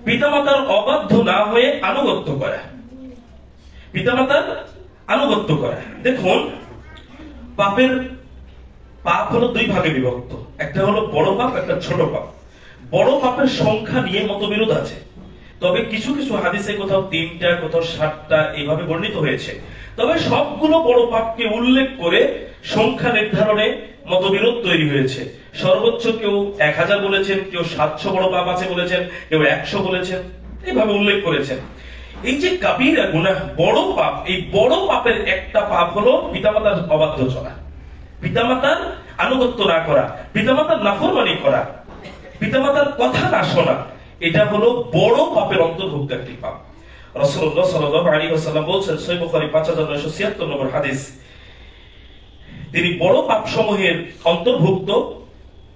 পিতামাতার অবাধ্য না হয়ে আনুগত্য করা। পিতামাতার আনুগত্য করা। দেখুন, পাপ হলো 2 ভাগে বিভক্ত, একটা হলো বড় পাপ, একটা ছোট পাপ। বড় পাপের সংখ্যা নিয়ে মতবিরোধ আছে, তবে কিছু কিছু হাদিসে কোথাও 3টা, কোথাও 7টা এইভাবে বর্ণিত হয়েছে। তবে সবগুলো বড় পাপকে উল্লেখ করে সংখ্যা নির্ধারণে মতবিরোধ তৈরি হয়েছে। সর্বোচ্চ কেউ 1000 বলেছেন, কেউ 700 বড় পাপ আছে বলেছেন, কেউ 100 বলেছেন, এইভাবে উল্লেখ করেছেন। এই যে কাবীরা গুনাহ, বড় পাপ, এই বড় পাপের একটা পাপ হলো পিতামাতার অবাধ্য চলা, পিতামাতার আনুগত্য না করা, পিতামাতার নাফরমানি করা, পিতামাতার কথা না শোনা। এটা হলো বড় পাপের অন্তর্ভুক্ত একটি পাপ। রাসূলুল্লাহ সাল্লাল্লাহু আলাইহি ওয়াসাল্লাম বলেছেন, সহিহ বুখারী 5976 নম্বর হাদিস, তিনি বড় পাপ সমূহের অন্তর্ভুক্ত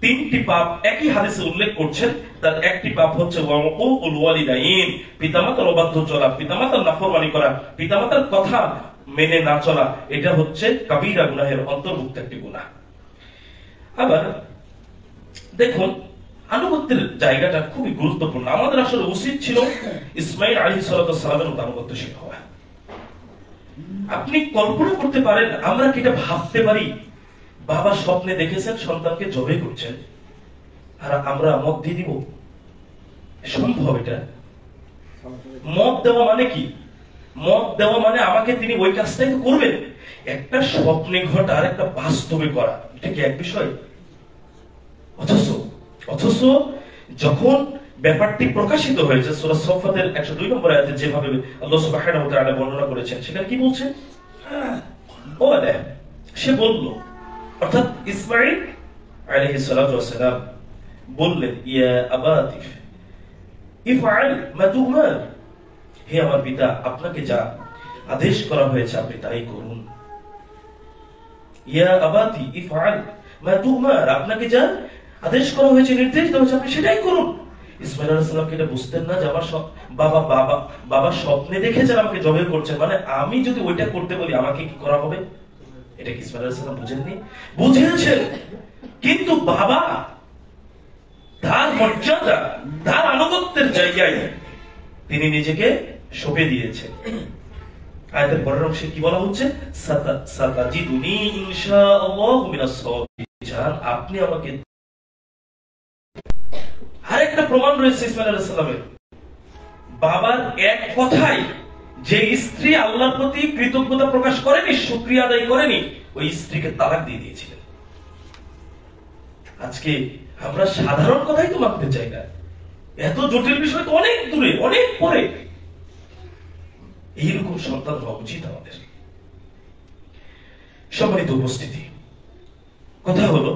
তিনটি পাপ একই হাদিসে উল্লেখ করছেন। তার একটি পাপ হচ্ছে ওয়াকুল ওয়ালিদাইন, পিতামাতার অবাধ্য চলা, পিতামাতার নাফরমানি করা, পিতামাতার কথা মেনে না চলা, এটা হচ্ছে কাবীরা গুনাহের অন্তর্ভুক্ত একটি গুনাহ। আবার দেখুন, আনুগত্যের জায়গাটা খুবই গুরুত্বপূর্ণ। আমাদের আসলে উচিত ছিল ইসমাঈল আলাইহিস সালামের মতো আনুগত্যশীল হওয়া। আপনি কল্পনা করতে পারেন, আমরা কি এটা ভাবতে পারি? বাবা স্বপ্নে দেখেছেন সন্তানকে জবাই করছেন, আর আমরা মত দিয়ে দিব? সম্ভব এটা? মত দেওয়া মানে কি? মত দেওয়া মানে আমাকে তিনি ওই কাজটাই তো করবেন। একটা স্বপ্নে ঘটা আর একটা বাস্তবে করা, এটা কি এক বিষয়? অথচ যখন ব্যাপারটি প্রকাশিত হয়েছে সূরা সফফাতের 102 নম্বর আয়াতে, যেভাবে আল্লাহ সুবহানাহু ওয়া তাআলা বর্ণনা করেছেন, সেখানে কি বলছেন? ও আলে, সে বলল, অর্থাৎ ইসমাঈল আলাইহিস সালাতু ওয়াস সালাম বললেন, ইয়া আবাতি ইফআল মা তুমার, হে আমার পিতা, আপনাকে যা আদেশ করা হয়েছে আপনি তাই করুন। ইয়া আবাতি ইফআল মা তুমার, আপনাকে যা আদেশ করা হয়েছে, নির্দেশ দেওয়া হয়েছে, আপনি সেটাই করুন। ইসমাঈল আলাইহিস সালাম কি এটা বুঝতেন না যে আমার বাবা স্বপ্নে দেখেছেন আমাকে জবাই করছেন, মানে আমি যদি ওইটা করতে বলি আমাকে কি করা হবে? এটা কি ইসমাঈল আলাইহিস সালাম বুঝেননি? বুঝেছেন, কিন্তু বাবা তার মর্যাদা, তার আনুগত্যের জায়গায় তিনি নিজেকে সঁপে দিয়েছেন। আয়াতের পরের অংশে কি বলা হচ্ছে? সাতাজিদুনি ইনশাআল্লাহু মিনাস সাবিরিন, আপনি আমাকে। আরেকটা প্রমাণ রয়েছে ইসমাঈল আলাইহিস সালামের, বাবার এক কথাই যে স্ত্রী আল্লাহর প্রতি কৃতজ্ঞতা প্রকাশ করেনি, শুকরিয়া আদায় করেনি, ওই স্ত্রীকে তালাক দিয়ে দিয়েছিলেন। আজকে আমরা সাধারণ কথাই তো মানতে চাই না, এত জটিল বিষয় তো অনেক দূরে, অনেক পরে। এইরকম সন্তান হওয়া উচিত আমাদের। সম্মানিত উপস্থিতি, কথা হলো,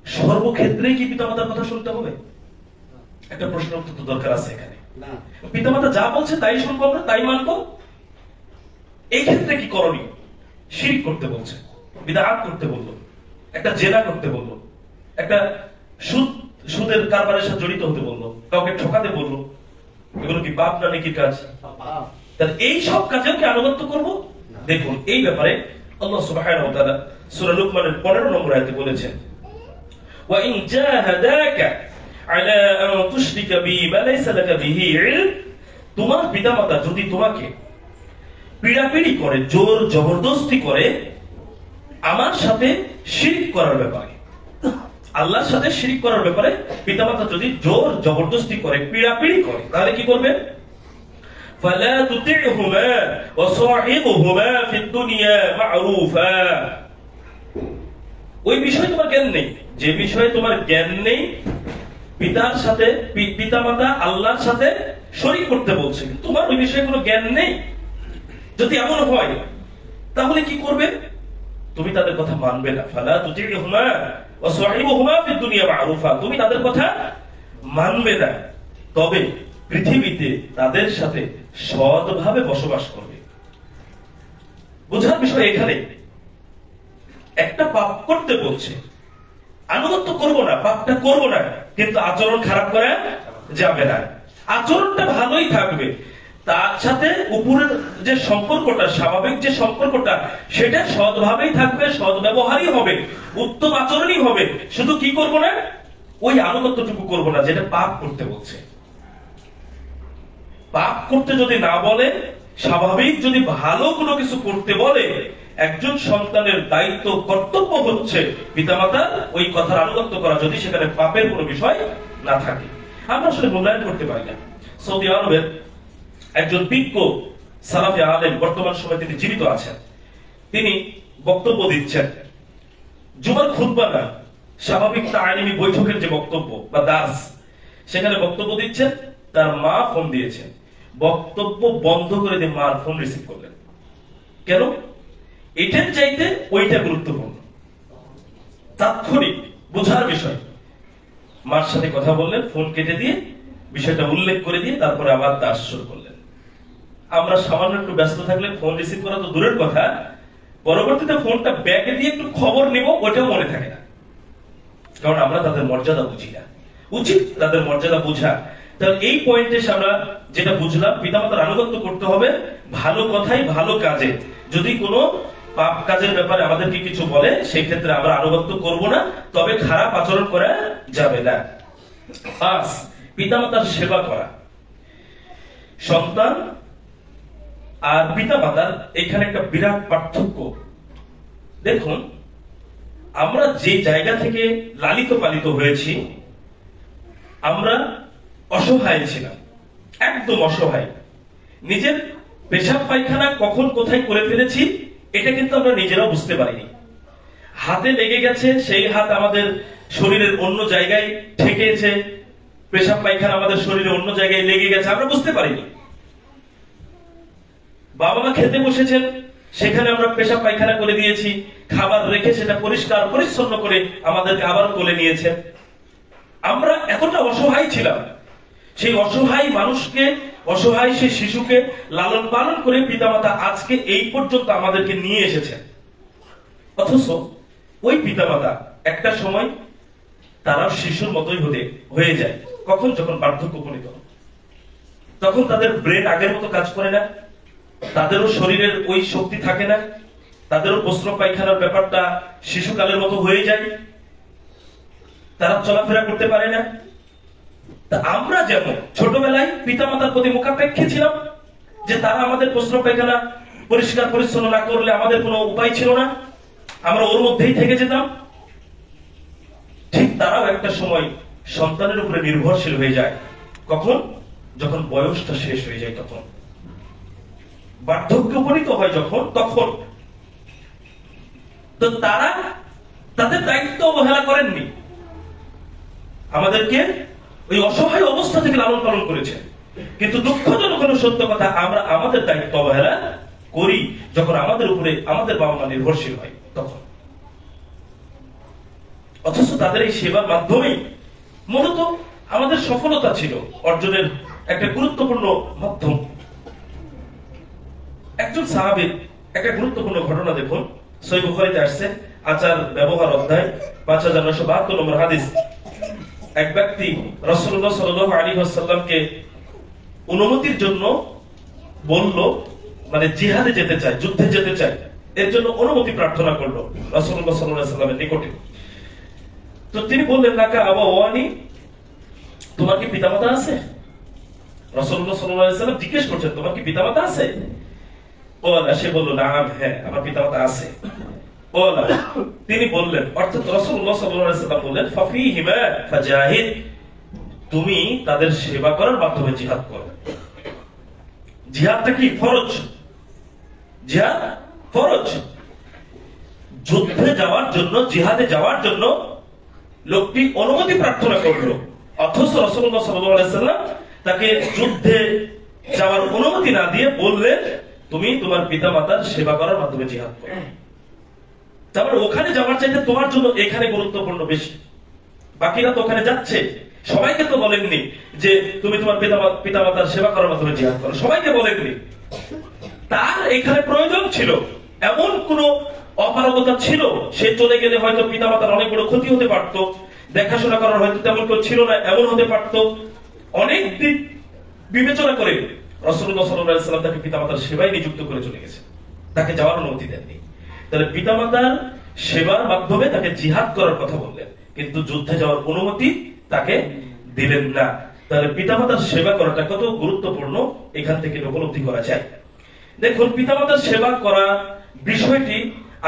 সর্বক্ষেত্রে কি পিতামাতার কথা শুনতে হবে? একটা প্রশ্ন উত্তর তো দরকার আছে এখানে। পিতামাতা যা বলছে তাই শুনবো, আমরা তাই মানবো? এই ক্ষেত্রে কি করণীয়? শিরক করতে বলছে, বিদআত করতে বললো, একটা জেনা করতে বললো, একটা সুদের কারবারের সাথে জড়িত হতে বললো, কাউকে ঠকাতে বললো, এগুলো কি পাপ না নেকির কাজ? তাহলে এই সব কাজেও কি আনুগত্য করবো? দেখুন, এই ব্যাপারে আল্লাহ সুবহানাহু ওয়া তাআলা সূরা লুকমানের 15 নম্বর আয়াতে বলেছেন, ওয়া ইন জাহাদাকা আলা আন তুশরিকা বি মা লাইসা লাকা বিহি ইলম, তোমার পিতামাতা যদি তোমাকে পীড়াপিড়ি করে, জোর জবরদস্তি করে আমার সাথে শিরক করার ব্যাপারে, আল্লাহর সাথে শিরক করার ব্যাপারে পিতামাতা যদি জোর জবরদস্তি করে, পীড়াপিড়ি করে, তাহলে কি করবে? ফালা তুতি'হুমা ওয়া সাহিবহুমা ফিদ দুনিয়া মা'রুফা, ওই বিষয়ে তোমার জ্ঞান নেই, যে বিষয়ে তোমার জ্ঞান নেই, পিতার সাথে পিতামাতা আল্লাহর সাথে শরীক করতে বলছে, তোমার ওই বিষয়ে কোনো জ্ঞান নেই, যদি এমন হয় তাহলে কি করবে? তুমি তাদের কথা মানবে না। ফালা তুতি'হুমা ওয়া সাহিবহুমা ফিদ দুনিয়া মা'রুফা, তুমি তাদের কথা মানবে না, তবে পৃথিবীতে তাদের সাথে সৎভাবে বসবাস করবে। বোঝার বিষয় এখানে, একটা পাপ করতে বলছে, আনুগত্য করবো না, পাপটা করবো না, কিন্তু আচরণ খারাপ করে যাবে না, আচরণটা ভালোই থাকবে, তার সাথে উপরের যে সম্পর্কটা, স্বাভাবিক যে সম্পর্কটা, সেটা সৎভাবেই থাকবে, সৎ ব্যবহারই হবে, উত্তম আচরণই হবে। শুধু কি করব না? ওই আনুগত্যটুকু করব না যেটা পাপ করতে বলছে। পাপ করতে যদি না বলে, স্বাভাবিক যদি ভালো কোনো কিছু করতে বলে, একজন সন্তানের দায়িত্ব, কর্তব্য হচ্ছে পিতামাতা ওই কথার আনুগত্য করা, যদি সেখানে পাপের কোনো বিষয় না থাকে। আমরা আসলে মূল্যায়ন করতে পারি না। সৌদি আরবের একজন বিজ্ঞ সালাফি আলেম, বর্তমান সময়ে তিনি জীবিত আছেন, তিনি বক্তব্য দিচ্ছেন, জুমার খুতবা না, স্বাভাবিক তালিমি বৈঠকের যে বক্তব্য বা দাস, সেখানে বক্তব্য দিচ্ছেন, তার মা ফোন দিয়েছেন, বক্তব্য বন্ধ করে দিয়ে মার ফোন রিসিভ করলেন। কেন? এটার চাইতে ওইটা গুরুত্বপূর্ণ, তাৎক্ষণিক বোঝার বিষয়। মার সাথে কথা বললেন, ফোন কেটে দিয়ে বিষয়টা উল্লেখ করে দিয়ে তারপরে আবার দাস শুরু করলেন। আমরা সামান্য একটু ব্যস্ত থাকলে ফোন রিসিভ করা তো দূরের কথা, পরবর্তীতে ফোনটা ব্যাগে দিয়ে একটু খবর নেব, ওটাও মনে থাকে না। কারণ আমরা তাদের মর্যাদা বুঝি না। উচিত তাদের মর্যাদা বোঝা। তাহলে এই পয়েন্টে আমরা যেটা বুঝলাম, পিতামাতার আনুগত্য করতে হবে ভালো কথাই, ভালো কাজে। যদি কোনো পাপ কাজের ব্যাপারে আমাদেরকে কিছু বলে, সেই ক্ষেত্রে আমরা আনুগত্য করব না, তবে খারাপ আচরণ করা যাবে না। 5, পিতামাতার সেবা করা। সন্তান আর পিতামাতার এখানে একটা বিরাট পার্থক্য। দেখুন, আমরা যে জায়গা থেকে লালিত পালিত হয়েছি, আমরা অসহায় ছিলাম, একদম অসহায়। নিজের পেশাব পায়খানা কখন কোথায় করে ফেলেছি এটা কিন্তু আমরা নিজেরাও বুঝতে পারিনি। হাতে লেগে গেছে, সেই হাত আমাদের শরীরের অন্য জায়গায় ঠেকেছে, পেশাব পায়খানা আমাদের শরীরে অন্য জায়গায় লেগে গেছে, আমরা বুঝতে পারিনি। বাবা মা খেতে বসেছেন, সেখানে আমরা পেশাব পায়খানা করে দিয়েছি, খাবার রেখে সেটা পরিষ্কার পরিচ্ছন্ন করে আমাদেরকে আবার কোলে নিয়েছেন। আমরা এতটা অসহায় ছিলাম। সেই অসহায় মানুষকে, অসহায় সেই শিশুকে লালন পালন করে পিতামাতা আজকে এই পর্যন্ত আমাদেরকে নিয়ে এসেছেন। অথচ ওই পিতামাতা একটা সময় তারা শিশুর মতোই হয়ে যায়। কখন? যখন বার্ধক্য উপনীত, তখন তাদের ব্রেন আগের মতো কাজ করে না, তাদেরও শরীরের ওই শক্তি থাকে না, তাদেরও প্রস্রাব পায়খানার ব্যাপারটা শিশুকালের মতো হয়ে যায়, তারা চলাফেরা করতে পারে না। তা আমরা যেমন ছোটবেলায় পিতামাতার প্রতি মুখাপেক্ষী ছিলাম, যে তারা আমাদের প্রস্রাব পায়খানা পরিষ্কার পরিচ্ছন্ন না করলে আমাদের কোনো উপায় ছিল না, আমরা ওর মধ্যেই থেকে যেতাম, ঠিক তারাও একটা সময় সন্তানের উপরে নির্ভরশীল হয়ে যায়। কখন? যখন বয়সটা শেষ হয়ে যায়, তখন বার্ধক্য উপনীত হয় যখন, তখন। তো তারা তাদের দায়িত্ব অবহেলা করেননি, আমাদেরকে ওই অসহায় অবস্থা থেকে লালন পালন করেছে। কিন্তু দুঃখজনক হলো সত্য কথা, আমরা আমাদের দায়িত্ব অবহেলা করি যখন আমাদের উপরে আমাদের বাবা মা নির্ভরশীল হয়, তখন। অথচ তাদের এই সেবার মাধ্যমেই মূলত আমাদের সফলতা ছিল অর্জনের একটা গুরুত্বপূর্ণ মাধ্যম। একজন সাহাবীর একটা গুরুত্বপূর্ণ ঘটনা দেখুন, সহিহ বুখারীতে আসছে, আচার ব্যবহার অধ্যায় 5972 নম্বর হাদিস। এক ব্যক্তি রাসূলুল্লাহ সাল্লাল্লাহু আলাইহি ওয়াসাল্লামকে অনুমতির জন্য বলল, মানে জিহাদে যেতে চায়, যুদ্ধে যেতে চায়, এর জন্য অনুমতি প্রার্থনা করলো রাসূলুল্লাহ সাল্লাল্লাহু আলাইহি ওয়াসাল্লামের নিকটে। তো তিনি বললেন, লাকা আবাওয়ানি, তোমার কি পিতামাতা আছে? রাসূলুল্লাহ সাল্লাল্লাহু আলাইহি ওয়াসাল্লাম জিজ্ঞেস করছেন, তোমার কি পিতামাতা আছে? সে বলল, নাম, হ্যাঁ আমার পিতামাতা আছে। তিনি বললেন, অর্থাৎ রাসূলুল্লাহ সাল্লাল্লাহু আলাইহি ওয়াসাল্লাম বললেন, ফাফিহিমা ফাজাহিদ, তুমি তাদের সেবা করার মাধ্যমে জিহাদ করো। জিহাদটা কি? ফরজ। জিহাদ ফরজ। যুদ্ধে যাওয়ার জন্য, জিহাদে যাওয়ার জন্য লোকটি অনুমতি প্রার্থনা করলো, অথচ রাসূলুল্লাহ সাল্লাল্লাহু আলাইহি ওয়াসাল্লাম তাকে যুদ্ধে যাওয়ার অনুমতি না দিয়ে বললেন, তুমি তোমার পিতামাতার সেবা করার মাধ্যমে জিহাদ করো। তারপরে ওখানে যাওয়ার চাইতে তোমার জন্য এখানে গুরুত্বপূর্ণ বেশি। বাকিরা তো ওখানে যাচ্ছে, সবাইকে তো বলেননি যে তুমি তোমার পিতামাতার সেবা করার মাধ্যমে জিহাদ করো, সবাইকে বলেননি। তার এখানে প্রয়োজন ছিল, এমন কোন অপারগতা ছিল, সে চলে গেলে হয়তো পিতামাতার অনেক বড় ক্ষতি হতে পারত, দেখাশোনা করার হয়তো তেমন কেউ ছিল না, এমন হতে পারত। অনেক দিক বিবেচনা করে রাসূলুল্লাহ সাল্লাল্লাহু আলাইহি ওয়াসাল্লাম তাকে পিতামাতার সেবায় নিযুক্ত করে চলে গেছে, তাকে যাওয়ার অনুমতি দেননি। তাহলে পিতামাতার সেবার মাধ্যমে তাকে জিহাদ করার কথা বললেন, কিন্তু যুদ্ধে যাওয়ার অনুমতি তাকে দিলেন না। তাহলে পিতামাতার সেবা করাটা কত গুরুত্বপূর্ণ এখান থেকে উপলব্ধি করা যায়। দেখুন, পিতামাতার সেবা করা বিষয়টি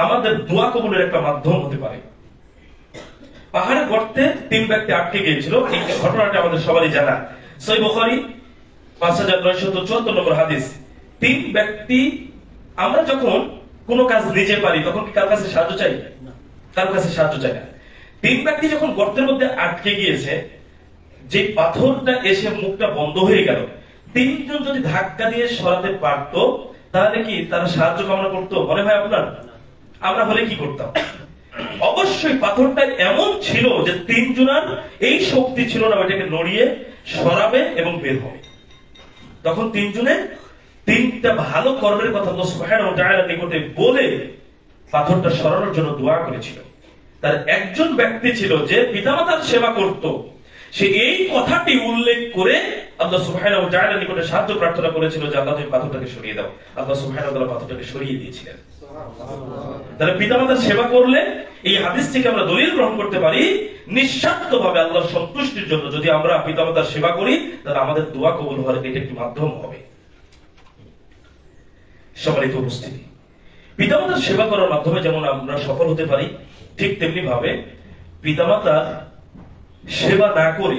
আমাদের দোয়া কবুলের একটা মাধ্যম হতে পারে। পাহাড়ের গর্তে 3 ব্যক্তি আটকে গিয়েছিল, এই ঘটনাটা আমাদের সবারই জানা। সহিহ বুখারী 5974 নম্বর হাদিস। 3 ব্যক্তি, আমরা যখন কোনো কাজ নিজে পারি তখন কি কার কাছে সাহায্য চাই? কার কাছে সাহায্য চাই না। 3 ব্যক্তি যখন গর্তের মধ্যে আটকে গিয়েছে, যে পাথরটা এসে মুখটা বন্ধ হয়ে গেল, 3 জন যদি ধাক্কা দিয়ে সরাতে পারত, তাহলে কি তারা সাহায্য কামনা করতো? মনে হয় আপনার? আমরা হলে কি করতাম? অবশ্যই পাথরটা এমন ছিল যে 3 জনের এই শক্তি ছিল না ওইটাকে নড়িয়ে সরাবে এবং বের হবে। তখন 3 জনে 3টা ভালো কর্মের কথা আল্লাহ সুবহানাহু ওয়া তাআলার নিকটে বলে পাথরটা সরানোর জন্য দোয়া করেছিল। তার একজন ব্যক্তি ছিল যে পিতামাতার সেবা করত, সে এই কথাটি উল্লেখ করে আল্লাহ সুবহানাহু ওয়া তাআলার নিকটে সাহায্য প্রার্থনা করেছিল যে আল্লাহ তুমি পাথরটাকে সরিয়ে দাও। আল্লাহ সুবহানাহু ওয়া তাআলা পাথরটাকে সরিয়ে দিয়েছিলেন। তাহলে পিতামাতার সেবা করলে এই হাদিস থেকে আমরা দলিল গ্রহণ করতে পারি নিঃস্বার্থভাবে আল্লাহর সন্তুষ্টির জন্য যদি আমরা পিতামাতার সেবা করি তাহলে আমাদের দোয়া কবুল হওয়ার এটা একটি মাধ্যম হবে। সম্মানিত উপস্থিতি, পিতামাতার সেবা করার মাধ্যমে যেমন আমরা সফল হতে পারি, ঠিক তেমনি ভাবে পিতামাতার সেবা না করে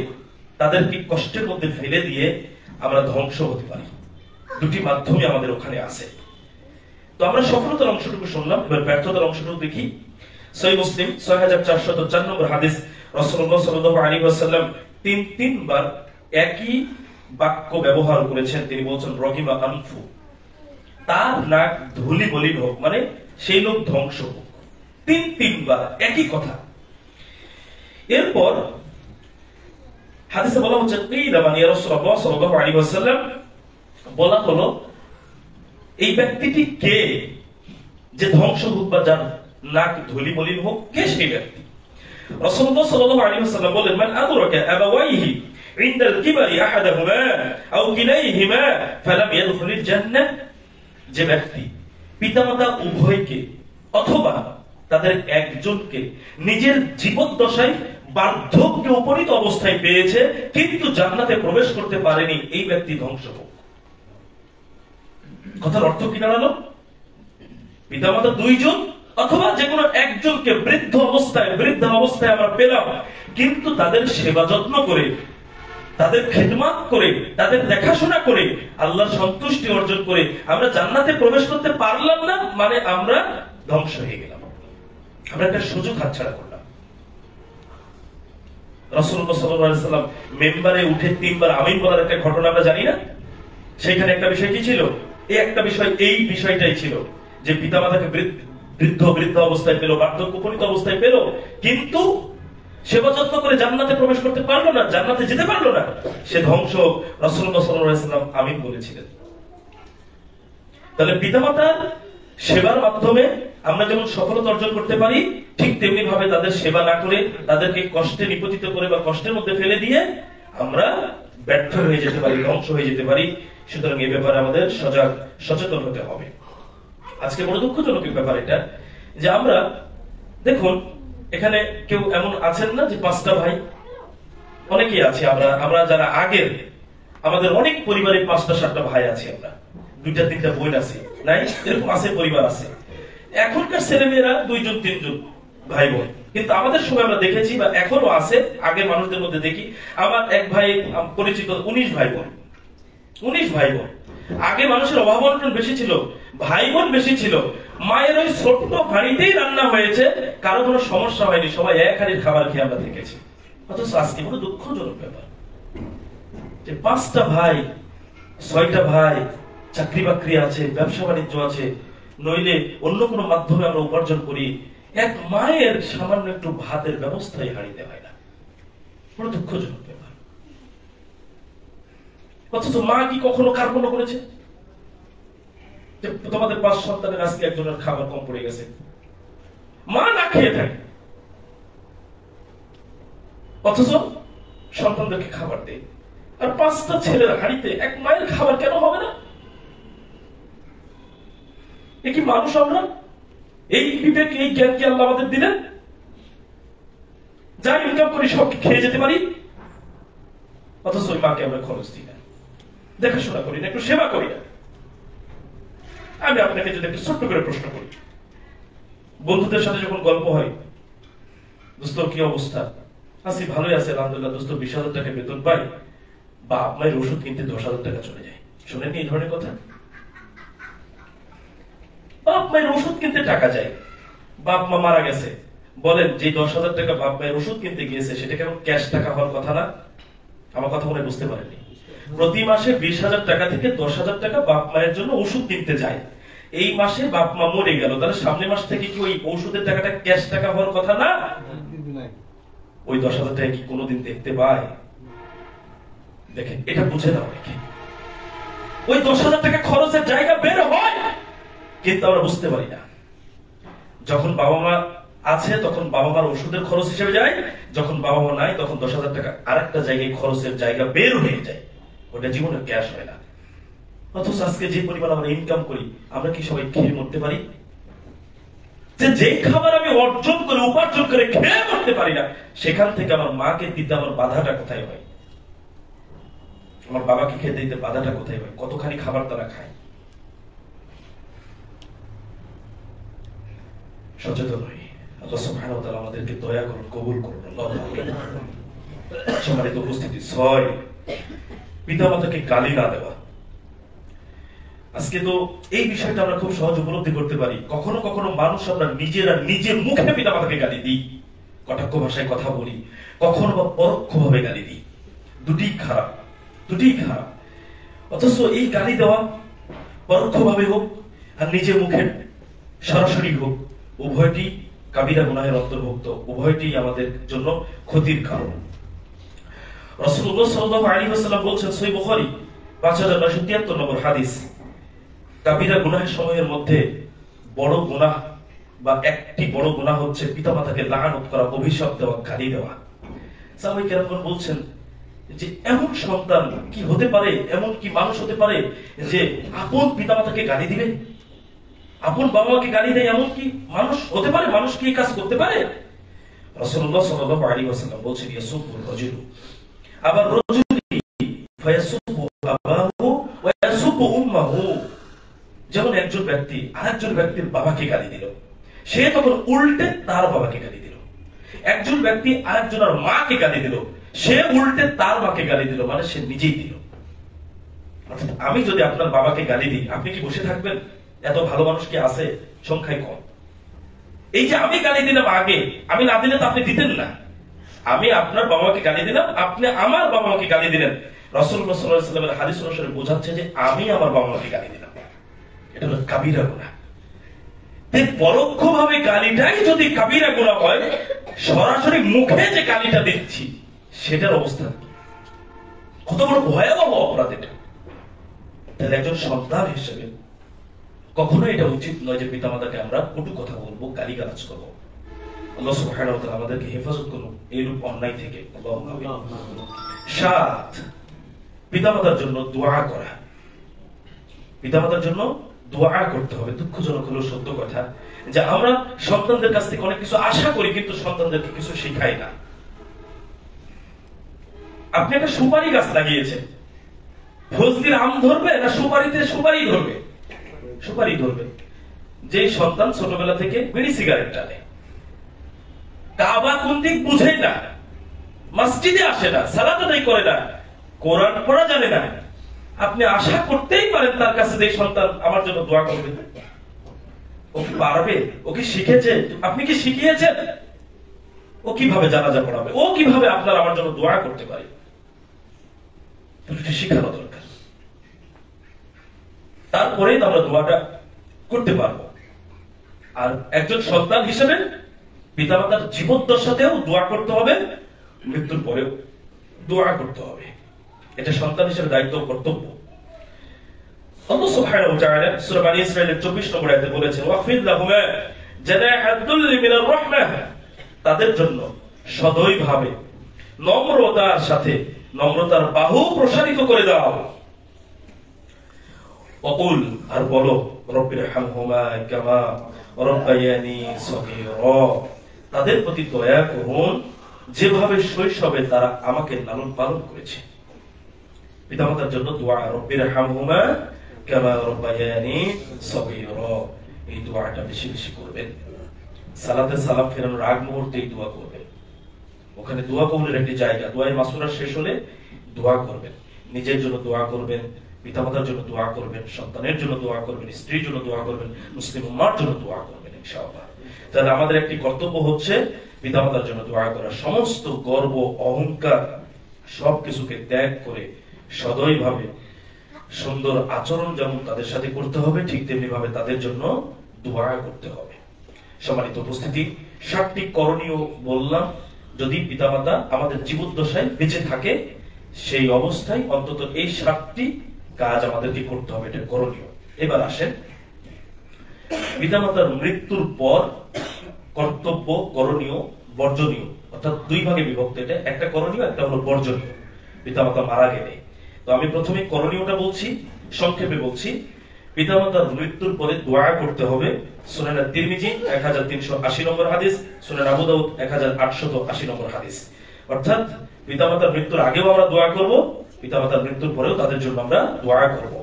তাদেরকে কষ্টের মধ্যে ফেলে দিয়ে আমরা ধ্বংস হতে পারি। দুটি মাধ্যমে আমাদের ওখানে আছে। তো আমরা সফলতার অংশটুকু শুনলাম, এবার ব্যর্থতার অংশটুকু দেখি। সহিহ মুসলিম 6404 নম্বর হাদিস, রাসূলুল্লাহ সাল্লাল্লাহু আলাইহি ওয়াসাল্লাম তিনবার একই বাক্য ব্যবহার করেছেন। তিনি বলছেন রগিমা আনফু, তার নাক ধুলি মলিন হোক, মানে সেই লোক ধ্বংস হোক। তিনবার একই কথা। এরপর হাদিসে বলা হচ্ছে ইয়া রাসূলুল্লাহ সাল্লাল্লাহু আলাইহি ওয়াসাল্লাম, বলা হলো এই ব্যক্তিটি কে যে ধ্বংস হোক বা যার নাক ধুলি মলিন হোক, কে সেই ব্যক্তি? রাসূলুল্লাহ সাল্লাল্লাহু আলাইহি ওয়াসাল্লাম বলেন মান আদরাকা আবাওয়াইহি ইনদাল কিবারি আহাদাহুমা আও কিলাইহিমা ফালাম ইয়াদখুলিল জান্নাহ, যে ব্যক্তি পিতামাতা উভয়কে অথবা তাদের একজনকে নিজের জীবদ্দশায় বার্ধক্যে উপনীত অবস্থায় পেয়েছে কিন্তু জান্নাতে প্রবেশ করতে পারেনি, এই ব্যক্তি ধ্বংস হোক। কথার অর্থ কি দাঁড়ালো? পিতামাতা দুইজন অথবা যে কোনো একজনকে বৃদ্ধ অবস্থায় আমরা পেলাম, কিন্তু তাদের সেবা যত্ন করে, তাদের খেদমত করে, তাদের দেখাশোনা করে, আল্লাহর সন্তুষ্টি অর্জন করে আমরা জান্নাতে প্রবেশ করতে পারলাম না, মানে আমরা ধ্বংস হয়ে গেলাম, আমরা একটা সুযোগ হাতছাড়া করলাম। রাসূলুল্লাহ সাল্লাল্লাহু আলাইহি ওয়াসাল্লাম মেম্বারে উঠে তিনবার আমিন বলার একটা ঘটনা আমরা জানি না? সেখানে একটা বিষয় কি ছিল? এই বিষয়টাই ছিল যে পিতামাতাকে বৃদ্ধ অবস্থায় পেল, বার্ধক্য উপনীত অবস্থায় পেল, কিন্তু সেবা যত্ন করে জান্নাতে প্রবেশ করতে পারলো না, জান্নাতে যেতে পারলো না, সে ধ্বংস। রাসূলুল্লাহ সাল্লাল্লাহু আলাইহি ওয়াসাল্লাম আমিন বলেছিলেন। তাহলে পিতামাতার সেবার মাধ্যমে আমরা যেমন সফলতা অর্জন করতে পারি, ঠিক তেমনি ভাবে তাদের সেবা না করে তাদেরকে কষ্টে নিপতিত করে বা কষ্টের মধ্যে ফেলে দিয়ে আমরা ব্যর্থ হয়ে যেতে পারি, ধ্বংস হয়ে যেতে পারি। সুতরাং এই ব্যাপারে আমাদের সচেতন হতে হবে। আজকে বড় দুঃখজনক ব্যাপার এটা যে আমরা দেখুন এখানে কেউ এমন আছেন না যে 5টা ভাই? অনেকেই আছে। আমরা যারা আগের, আমাদের অনেক পরিবারে 5টা 7টা ভাই আছে, আমরা 2টা 3টা বোন আছে, নাই এরকম আছে, পরিবার আছে। এখনকার ছেলেমেয়েরা 2জন 3জন ভাই বোন, কিন্তু আমাদের সময় আমরা দেখেছি বা এখনো আছে, আগের মানুষদের মধ্যে দেখি আমার এক ভাই পরিচিত 19 ভাই বোন। 19 ভাই বোন। আগে মানুষের অভাব অনটন বেশি ছিল, ভাই বোন বেশি ছিল, মায়ের ওই ছোট্ট হাঁড়িতেই রান্না হয়েছে, কারো কোনো সমস্যা হয়নি, সবাই এক হাঁড়ির খাবার খেয়ে আমরা থেকেছি। অথচ আজকে বড় দুঃখজনক ব্যাপার যে 5টা ভাই 6টা ভাই চাকরি বাকরি আছে, ব্যবসা বাণিজ্য আছে, নইলে অন্য কোনো মাধ্যমে আমরা উপার্জন করি, এক মায়ের সামান্য একটু ভাতের ব্যবস্থাই হারিতে হয় না। বড় দুঃখজনক ব্যাপার। অথচ মা কি কখনো কার্পণ্য করেছে যে তোমাদের 5 সন্তানের আজকে একজনের খাবার কম পড়ে গেছে? মা না খেয়ে থাকে, অথচ সন্তানদেরকে খাবার দেয়। আর 5টা ছেলের হাড়িতে এক মায়ের খাবার কেন হবে না? এ কি মানুষ আমরা? এই বিবেক, এই জ্ঞান কি আল্লাহ আমাদের দিলেন? যা ইনকাম করি সব খেয়ে যেতে পারি, অথচ ওই মাকে আমরা খরচ দিই না, দেখাশোনা করি না, একটু সেবা করি না। আমি আপনাকে যদি একটু ছোট্ট করে প্রশ্ন করি, বন্ধুদের সাথে যখন গল্প হয়, দোস্ত কি অবস্থা? আছি, ভালোই আছে আলহামদুলিল্লাহ। দোস্ত 20,000 টাকা বেতন পাই, বাপ মায়ের ওষুধ কিনতে 10,000 টাকা চলে যায়। শুনেননি এই ধরনের কথা? বাপ মায়ের ওষুধ কিনতে টাকা যায়, বাপ মা মারা গেছে, বলেন যে 10,000 টাকা বাপ মায়ের ওষুধ কিনতে গিয়েছে সেটা কেন ক্যাশ টাকা হওয়ার কথা না? আমার কথা মনে বুঝতে পারেননি? প্রতি মাসে 20,000 টাকা থেকে 10,000 টাকা বাপ মায়ের জন্য ওষুধ কিনতে যায়। এই মাসে বাপ মা মরে গেল, তাহলে সামনের মাস থেকে কি ওই ওষুধের টাকাটা ক্যাশ টাকা হওয়ার কথা না? ওই 10,000 টাকা কি কোনোদিন দেখতে পায়? দেখেন, এটা বুঝে না অনেকে। ওই 10,000 টাকা খরচের জায়গা বের হয়, কিন্তু আমরা বুঝতে পারি না। যখন বাবা মা আছে তখন বাবা মার ওষুধের খরচ হিসেবে যায়, যখন বাবা মা নাই তখন 10,000 টাকা আরেকটা জায়গায় খরচের জায়গা বের হয়ে যায়, ওটা জীবনের ক্যাশ হয় না। অথচ আজকে যে পরিমাণ আমরা ইনকাম করি, আমরা কি সবাই খেয়ে মরতে পারি? যে খাবার আমি অর্জন করে উপার্জন করে খেয়ে মরতে পারি না, সেখান থেকে আমার মাকে দিতে আমার বাধাটা কোথায় হয়? আমার বাবাকে খেতে দিতে বাধাটা কোথায় হয়? কতখানি খাবার তারা খায়? সচেতন হই। আল্লাহ সুবহানাহু ওয়া তাআলা আমাদেরকে দয়া করুন, কবুল করুন। সম্মানিত উপস্থিতি, 6 পিতামাতাকে গালি না দেওয়া। আজকে তো এই বিষয়টা আমরা খুব সহজ উপলব্ধি করতে পারি। কখনো কখনো মানুষ আমরা নিজেরা নিজের মুখে পিতামাতাকে গালি দিই, কটাক্ষ ভাষায় কথা বলি, কখনো বা পরোক্ষভাবে গালি দিই। দুটিই খারাপ, দুটিই খারাপ। অথচ এই গালি দেওয়া পরোক্ষভাবে হোক আর নিজের মুখে সরাসরি হোক, উভয়টি কাবিরা গুনাহের অন্তর্ভুক্ত, উভয়টি আমাদের জন্য ক্ষতির কারণ। রাসূলুল্লাহ সাল্লাল্লাহু আলাইহি ওয়াসাল্লাম বলেছেন, সহিহ বুখারী 5973 নম্বর হাদিস, কাবিরা গুনাহের সমূহের মধ্যে বড় গুনাহ বা একটি বড় গুনাহ হচ্ছে পিতামাতাকে লাআনত করা, অভিশাপ দেওয়া, গালি দেওয়া। সাহাবায়ে কেরামগণ বলছেন যে এমন সন্তান কি হতে পারে, এমন কি মানুষ হতে পারে যে আপন পিতামাতাকে গালি দিবে, আপন বাবা মাকে গালি দেয়, এমন কি মানুষ হতে পারে? মানুষ কি এই কাজ করতে পারে? রাসূলুল্লাহ সাল্লাল্লাহু আলাইহি ওয়াসাল্লাম বলেছেন, ইয়াসুবুর রাজুলু আবার রাজুলি ফায়াসুবু আবাহু ওয়া ইয়াসুবু উম্মাহু। যেমন একজন ব্যক্তি আরেকজন ব্যক্তির বাবাকে গালি দিল, সে তখন উল্টে তার বাবাকে গালি দিল। একজন ব্যক্তি আরেকজনের মাকে গালি দিল, সে উল্টে তার মাকে গালি দিল, মানে সে নিজেই দিল। অর্থাৎ আমি যদি আপনার বাবাকে গালি দিই, আপনি কি বসে থাকবেন? এত ভালো মানুষ কি আছে? সংখ্যায় কম। এই যে আমি গালি দিলাম আগে, আমি না দিলে তো আপনি দিতেন না। আমি আপনার বাবা মাকে গালি দিলাম, আপনি আমার বাবা মাকে গালি দিলেন। রাসূলুল্লাহ সাল্লাল্লাহু আলাইহি ওয়াসাল্লামের হাদিস অনুসারে বোঝাচ্ছে যে আমি আমার বাবা মাকে গালি দিলাম, এটা হলো কাবিরা গুনাহ। পরোক্ষভাবে গালিটাই যদি কাবিরা গুনাহ হয়, সরাসরি মুখে যে গালিটা দিচ্ছি সেটার অবস্থা কত বড় ভয়াবহ অপরাধ এটা। তাহলে একজন সন্তান হিসেবে কখনো এটা উচিত নয় যে পিতামাতাকে আমরা কটু কথা বলবো, গালিগালাজ করবো। আল্লাহ সুবহানাহু ওয়া তাআলা আমাদেরকে হেফাজত করুন এইরূপ অন্যায় থেকে। আল্লাহুম্মা আমিন। 7 পিতামাতার জন্য দোয়া করা। পিতামাতার জন্য দোয়া করতে হবে। দুঃখজনক হলো সত্য কথা যে আমরা সন্তানদের কাছ থেকে অনেক কিছু আশা করি, কিন্তু সন্তানদেরকে কিছু শেখাই না। আপনি একটা সুপারি গাছ লাগিয়েছেন, ফজলির আম ধরবে না সুপারিতে সুপারি ধরবে? সুপারি ধরবে। যে সন্তান ছোটবেলা থেকে বিড়ি সিগারেট টানে, কাবা কোন দিক বুঝে না, মসজিদে আসে না, সালাত আদায় করে না, কোরআন পড়া জানে না, আপনি আশা করতেই পারেন তার কাছে যে সন্তান আমার জন্য দোয়া করবে। ও কি পারবে? ও কি শিখেছে? আপনি কি শিখিয়েছেন? ও কিভাবে জানাজা পড়াবে? ও কিভাবে আপনার আমার জন্য দোয়া করতে পারে? এটা শিখানো দরকার। তারপরেই তো আমরা দোয়াটা করতে পারবো। আর একজন সন্তান হিসেবে পিতামাতার জীবদ্দশাতেও দোয়া করতে হবে, মৃত্যুর পরেও দোয়া করতে হবে। এটা সন্তান হিসেবে দায়িত্ব, কর্তব্য। আল্লাহ সুবহানাহু ওয়া তাআলা সূরা বনী ইসরাঈলের 24 নম্বর আয়াতে বলেছেন, ওয়াফিদ লাহুমা জানাহাদ দুল্লি মিনার রাহমাহ, তাদের জন্য সদয়ভাবে নম্রতার সাথে নম্রতার বাহু প্রসারিত করে দাও। ওয়াকুল, আর বলো, রব্বিরহামহুমা কামা রাব্বায়ানি সগীরা, তাদের প্রতি দয়া করুন যেভাবে শৈশবে তারা আমাকে লালন পালন করেছে। পিতামাতার জন্য দোয়া, রব্বিরহামহুমা কামা রাব্বায়ানি সগীরা, এই দোয়াটা বেশি বেশি করবেন। সালাতে সালাম ফেরানোর আগ মুহূর্তে এই দোয়া করবেন। ওখানে দোয়া কবুলের একটি জায়গা। দোয়ায় মাসুরা শেষ হলে দোয়া করবেন, নিজের জন্য দোয়া করবেন, পিতামাতার জন্য দোয়া করবেন, সন্তানের জন্য দোয়া করবেন, স্ত্রীর জন্য দোয়া করবেন, মুসলিম উম্মার জন্য দোয়া করবেন ইনশাআল্লাহ। তাহলে আমাদের একটি কর্তব্য হচ্ছে পিতামাতার জন্য দোয়া করা। সমস্ত গর্ব, অহংকার সবকিছুকে ত্যাগ করে সদয়ভাবে সুন্দর আচরণ যেমন তাদের সাথে করতে হবে, ঠিক তেমনি ভাবে তাদের জন্য দোয়া করতে হবে। সম্মানিত উপস্থিতি, 7টি করণীয় বললাম। যদি পিতামাতা আমাদের জীবদ্দশায় বেঁচে থাকে, সেই অবস্থায় অন্তত এই 7টি কাজ আমাদেরকে করতে হবে, এটা করণীয়। এবার আসেন পিতামাতার মৃত্যুর পর কর্তব্য, করণীয়, বর্জনীয়, অর্থাৎ দুই ভাগে বিভক্ত। এটা একটা করণীয়, একটা হলো বর্জনীয় পিতামাতা মারা গেলে। তো আমি প্রথমে করণীয়টা বলছি, সংক্ষেপে বলছি। পিতামাতার মৃত্যুর পরে দোয়া করতে হবে। সুনান তিরমিজি 1380 নম্বর হাদিস, সুনান আবু দাউদ 1880 নম্বর হাদিস। অর্থাৎ পিতামাতার মৃত্যুর আগেও আমরা দোয়া করব, পিতামাতার মৃত্যুর পরেও তাদের জন্য আমরা দোয়া করব।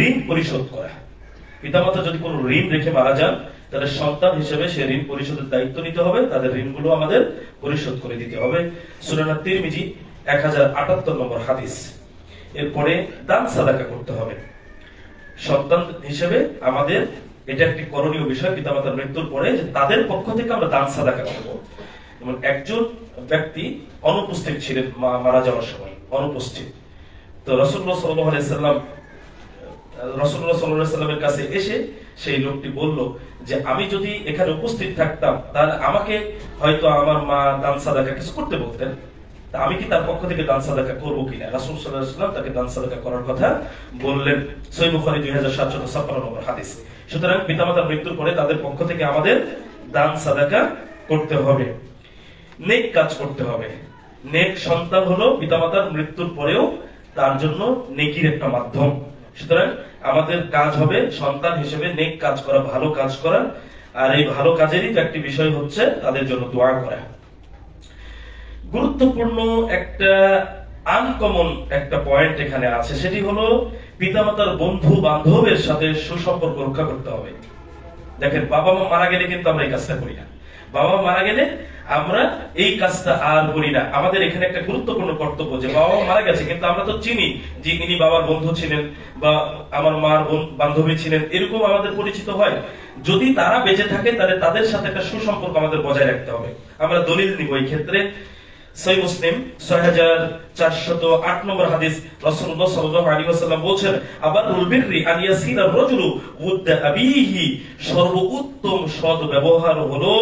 ঋণ পরিশোধ করা। পিতামাতা যদি কোনো ঋণ রেখে মারা যান, তাহলে সন্তান হিসেবে সে ঋণ পরিশোধের দায়িত্ব নিতে হবে, তাদের ঋণগুলো আমাদের পরিশোধ করে দিতে হবে। সুনান তিরমিজি 1078 নম্বর হাদিস। এরপরে দান সাদাকা করতে হবে। সন্তান হিসেবে আমাদের এটা একটি করণীয় বিষয়, পিতামাতার মৃত্যুর পরে যে তাদের পক্ষ থেকে আমরা দান সাদাকা করব। যেমন একজন ব্যক্তি অনুপস্থিত ছিলেন মারা যাওয়ার সময়, অনুপস্থিত। তো রাসূলুল্লাহ সাল্লাল্লাহু আলাইহি সাল্লামের কাছে এসে সেই লোকটি বলল যে আমি যদি এখানে উপস্থিত থাকতাম তাহলে আমাকে হয়তো আমার মা দান সাদাকা কিছু করতে বলতেন, তা আমি কি তার পক্ষ থেকে দান সাদাকা করবো কিনা। রাসূল সাল্লাল্লাহু আলাইহি ওয়াসাল্লাম তাকে দান সাদাকা করার কথা বললেন। সহিহ বুখারী 2756 নম্বর হাদিস। সুতরাং পিতামাতার মৃত্যুর পরে তাদের পক্ষ থেকে আমাদের দান সাদাকা করতে হবে, নেক কাজ করতে হবে। নেক সন্তান হলো পিতামাতার মৃত্যুর পরেও তার জন্য নেকির একটা মাধ্যম। সুতরাং আমাদের কাজ হবে সন্তান হিসেবে নেক কাজ করা, ভালো কাজ করা। আর এই ভালো কাজেরই তো একটি বিষয় হচ্ছে তাদের জন্য দোয়া করা। গুরুত্বপূর্ণ একটা আনকমন একটা পয়েন্ট এখানে আছে, সেটি হলো পিতামাতার বন্ধু বান্ধবের সাথে সুসম্পর্ক রক্ষা করতে হবে। দেখেন, বাবা মা মারা গেলে কিন্তু আমরা এই কাজটা করি না। বাবা মা মারা গেলে আমরা এই কাজটা আর করি না। আমাদের এখানে একটা গুরুত্বপূর্ণ কর্তব্য যে বাবা মা মারা গেছে, কিন্তু আমরা তো চিনি যে ইনি বাবার বন্ধু ছিলেন বা আমার মার বান্ধবী ছিলেন, এরকম আমাদের পরিচিত হয়। যদি তারা বেঁচে থাকে তাহলে তাদের সাথে একটা সুসম্পর্ক আমাদের বজায় রাখতে হবে। আমরা দলিল নিব এই ক্ষেত্রে। সহিহ মুসলিম 6408 নম্বর হাদিস। রাসূলুল্লাহ সাল্লাল্লাহু আলাইহি ওয়াসাল্লাম বলেন, আবারুল বিররি আন ইয়াসিলা রাজুলু উদ্দা আবিহি, সর্বোত্তম সৎ ব্যবহার হলো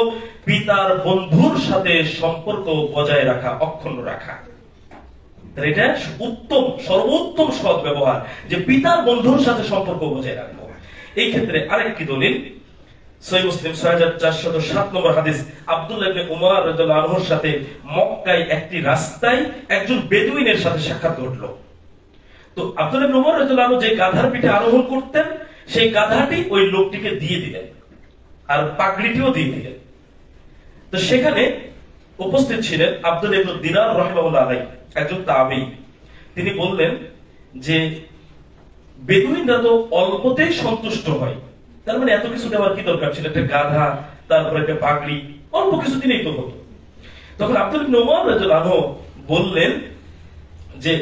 পিতার বন্ধুর সাথে সম্পর্ক বজায় রাখা, অক্ষুণ্ণ রাখা। এটা উত্তম, সর্বোত্তম সৎ ব্যবহার, যে পিতার বন্ধুর সাথে সম্পর্ক বজায় রাখবো। এই ক্ষেত্রে আরেকটি দলিল, সহিহ মুসলিম 6407 নম্বর হাদিস। আব্দুল্লাহ ইবনে উমর রাদিয়াল্লাহু আনহুর সাথে মক্কায় একটি রাস্তায় একজন বেদুইনের সাথে সাক্ষাৎ ঘটলো। তো আব্দুল্লাহ ইবনে উমর রাদিয়াল্লাহু আনহু যে গাধার পিঠে আরোহণ করতেন, সেই গাধাটি ওই লোকটিকে দিয়ে দিলেন, আর পাগড়িটিও দিয়ে দিলেন। তো সেখানে উপস্থিত ছিলেন আব্দুল্লাহ ইবনে দিনার রাহিমাহুল্লাহ আলাইহি, একজন তাবী। তিনি বললেন যে বেদুইনরা তো অল্পতেই সন্তুষ্ট হয়, তার মানে এত কিছু দেওয়ার কি দরকার ছিল? একটা গাধা, তারপর একটা পাগড়ি, অল্প কিছু দিলেই তো হতো। তখন আব্দুল্লাহ ইবনে উমর রাদিয়াল্লাহু আনহু বললেন যে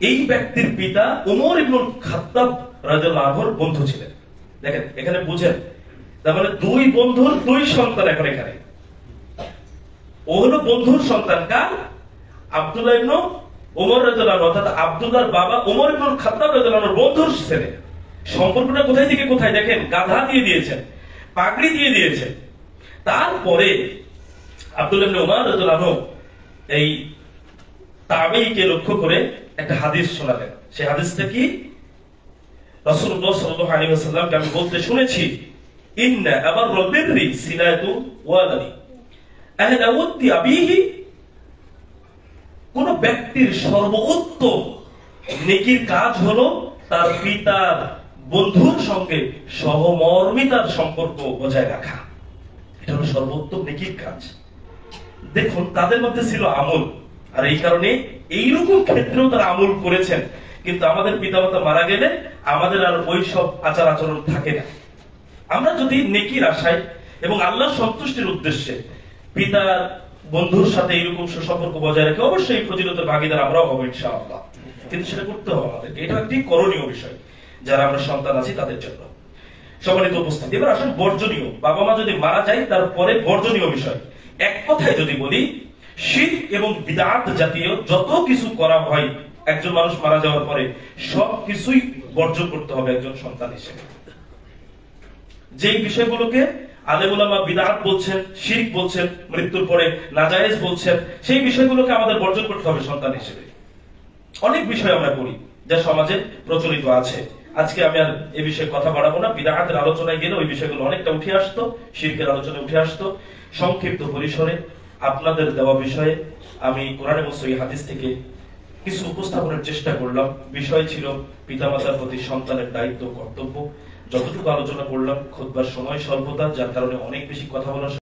এই ব্যক্তির পিতা উমর ইবনুল খাত্তাব রাদিয়াল্লাহু আনহুর বন্ধু ছিলেন। দেখেন, এখানে বুঝেন, তার মানে দুই বন্ধুর দুই সন্তান। এখন এখানে ও হলো বন্ধুর সন্তান, কার? আব্দুল্লাহ ইবনে উমর রাদিয়াল্লাহু আনহু, অর্থাৎ আব্দুল্লাহর বাবা উমর ইবনুল খাত্তাব রাদিয়াল্লাহু আনহুর বন্ধুর ছেলে। সম্পর্কটা কোথায় থেকে কোথায় দেখেন, গাধা দিয়ে দিয়েছেন, পাগড়ি দিয়ে দিয়েছেন। তারপরে আব্দুল্লাহ ইবনে উমর রাদিয়াল্লাহু আনহু এই তাবেঈকে লক্ষ্য করে একটা হাদিস শোনালেন। সেই হাদিসটা কি? রাসূলুল্লাহ সাল্লাল্লাহু আলাইহি ওয়াসাল্লামকে আমি বলতে শুনেছি, ইন্না আবারুল বিররি সিলাতু ওয়ালাদি আহলা উদ্দি আবিহি। কোন ব্যক্তির সর্বোত্তম নেকির কাজ হলো তার পিতার বন্ধুর সঙ্গে সহমর্মিতার সম্পর্ক বজায় রাখা। এটা হলো সর্বোত্তম নেকির কাজ। দেখুন, তাদের মধ্যে ছিল আমল, আর এই কারণে এইরকম ক্ষেত্রেও তারা আমল করেছেন। কিন্তু আমাদের পিতামাতা মারা গেলে আমাদের আর ওই সব আচার আচরণ থাকে না। আমরা যদি নেকির আশায় এবং আল্লাহর সন্তুষ্টির উদ্দেশ্যে পিতার বন্ধুর সাথে এরকম সুসম্পর্ক বজায় রেখে অবশ্যই ফজিলতের ভাগীদার আমরাও হবো ইনশাআল্লাহ। কিন্তু সেটা করতে হবে আমাদেরকে, এটা একটি করণীয় বিষয় যারা আমরা সন্তান আছি তাদের জন্য। সম্মানিত উপস্থিতি, এবার আসলে বর্জনীয়, বাবা মা যদি মারা যায় তারপরে বর্জনীয় বিষয়। এক কথায় যদি বলি, শিরক এবং বিদআত জাতীয় যত কিছু করা হয় একজন মানুষ মারা যাওয়ার পরে, সব কিছুই বর্জন করতে হবে একজন সন্তান হিসেবে। যে বিষয়গুলোকে আলেম উলামা বিদআত বলছেন, শিরক বলছেন, মৃত্যুর পরে নাজায়েজ বলছেন, সেই বিষয়গুলোকে আমাদের বর্জন করতে হবে সন্তান হিসেবে। অনেক বিষয় আমরা করি যা সমাজে প্রচলিত আছে, আজকে আমি আর এ বিষয়ে কথা বাড়াবো না। বিদআতের আলোচনায় গেলে ওই বিষয়গুলো অনেকটা উঠে আসতো, শিরকের আলোচনায় উঠে আসতো। সংক্ষিপ্ত পরিসরে আপনাদের দেওয়া বিষয়ে আমি কোরআন এবং সহিহ হাদিস থেকে কিছু উপস্থাপনের চেষ্টা করলাম। বিষয় ছিল পিতামাতার প্রতি সন্তানের দায়িত্ব, কর্তব্য। যতটুকু আলোচনা করলাম, খুতবার সময় স্বল্পতা, যার কারণে অনেক বেশি কথা বলার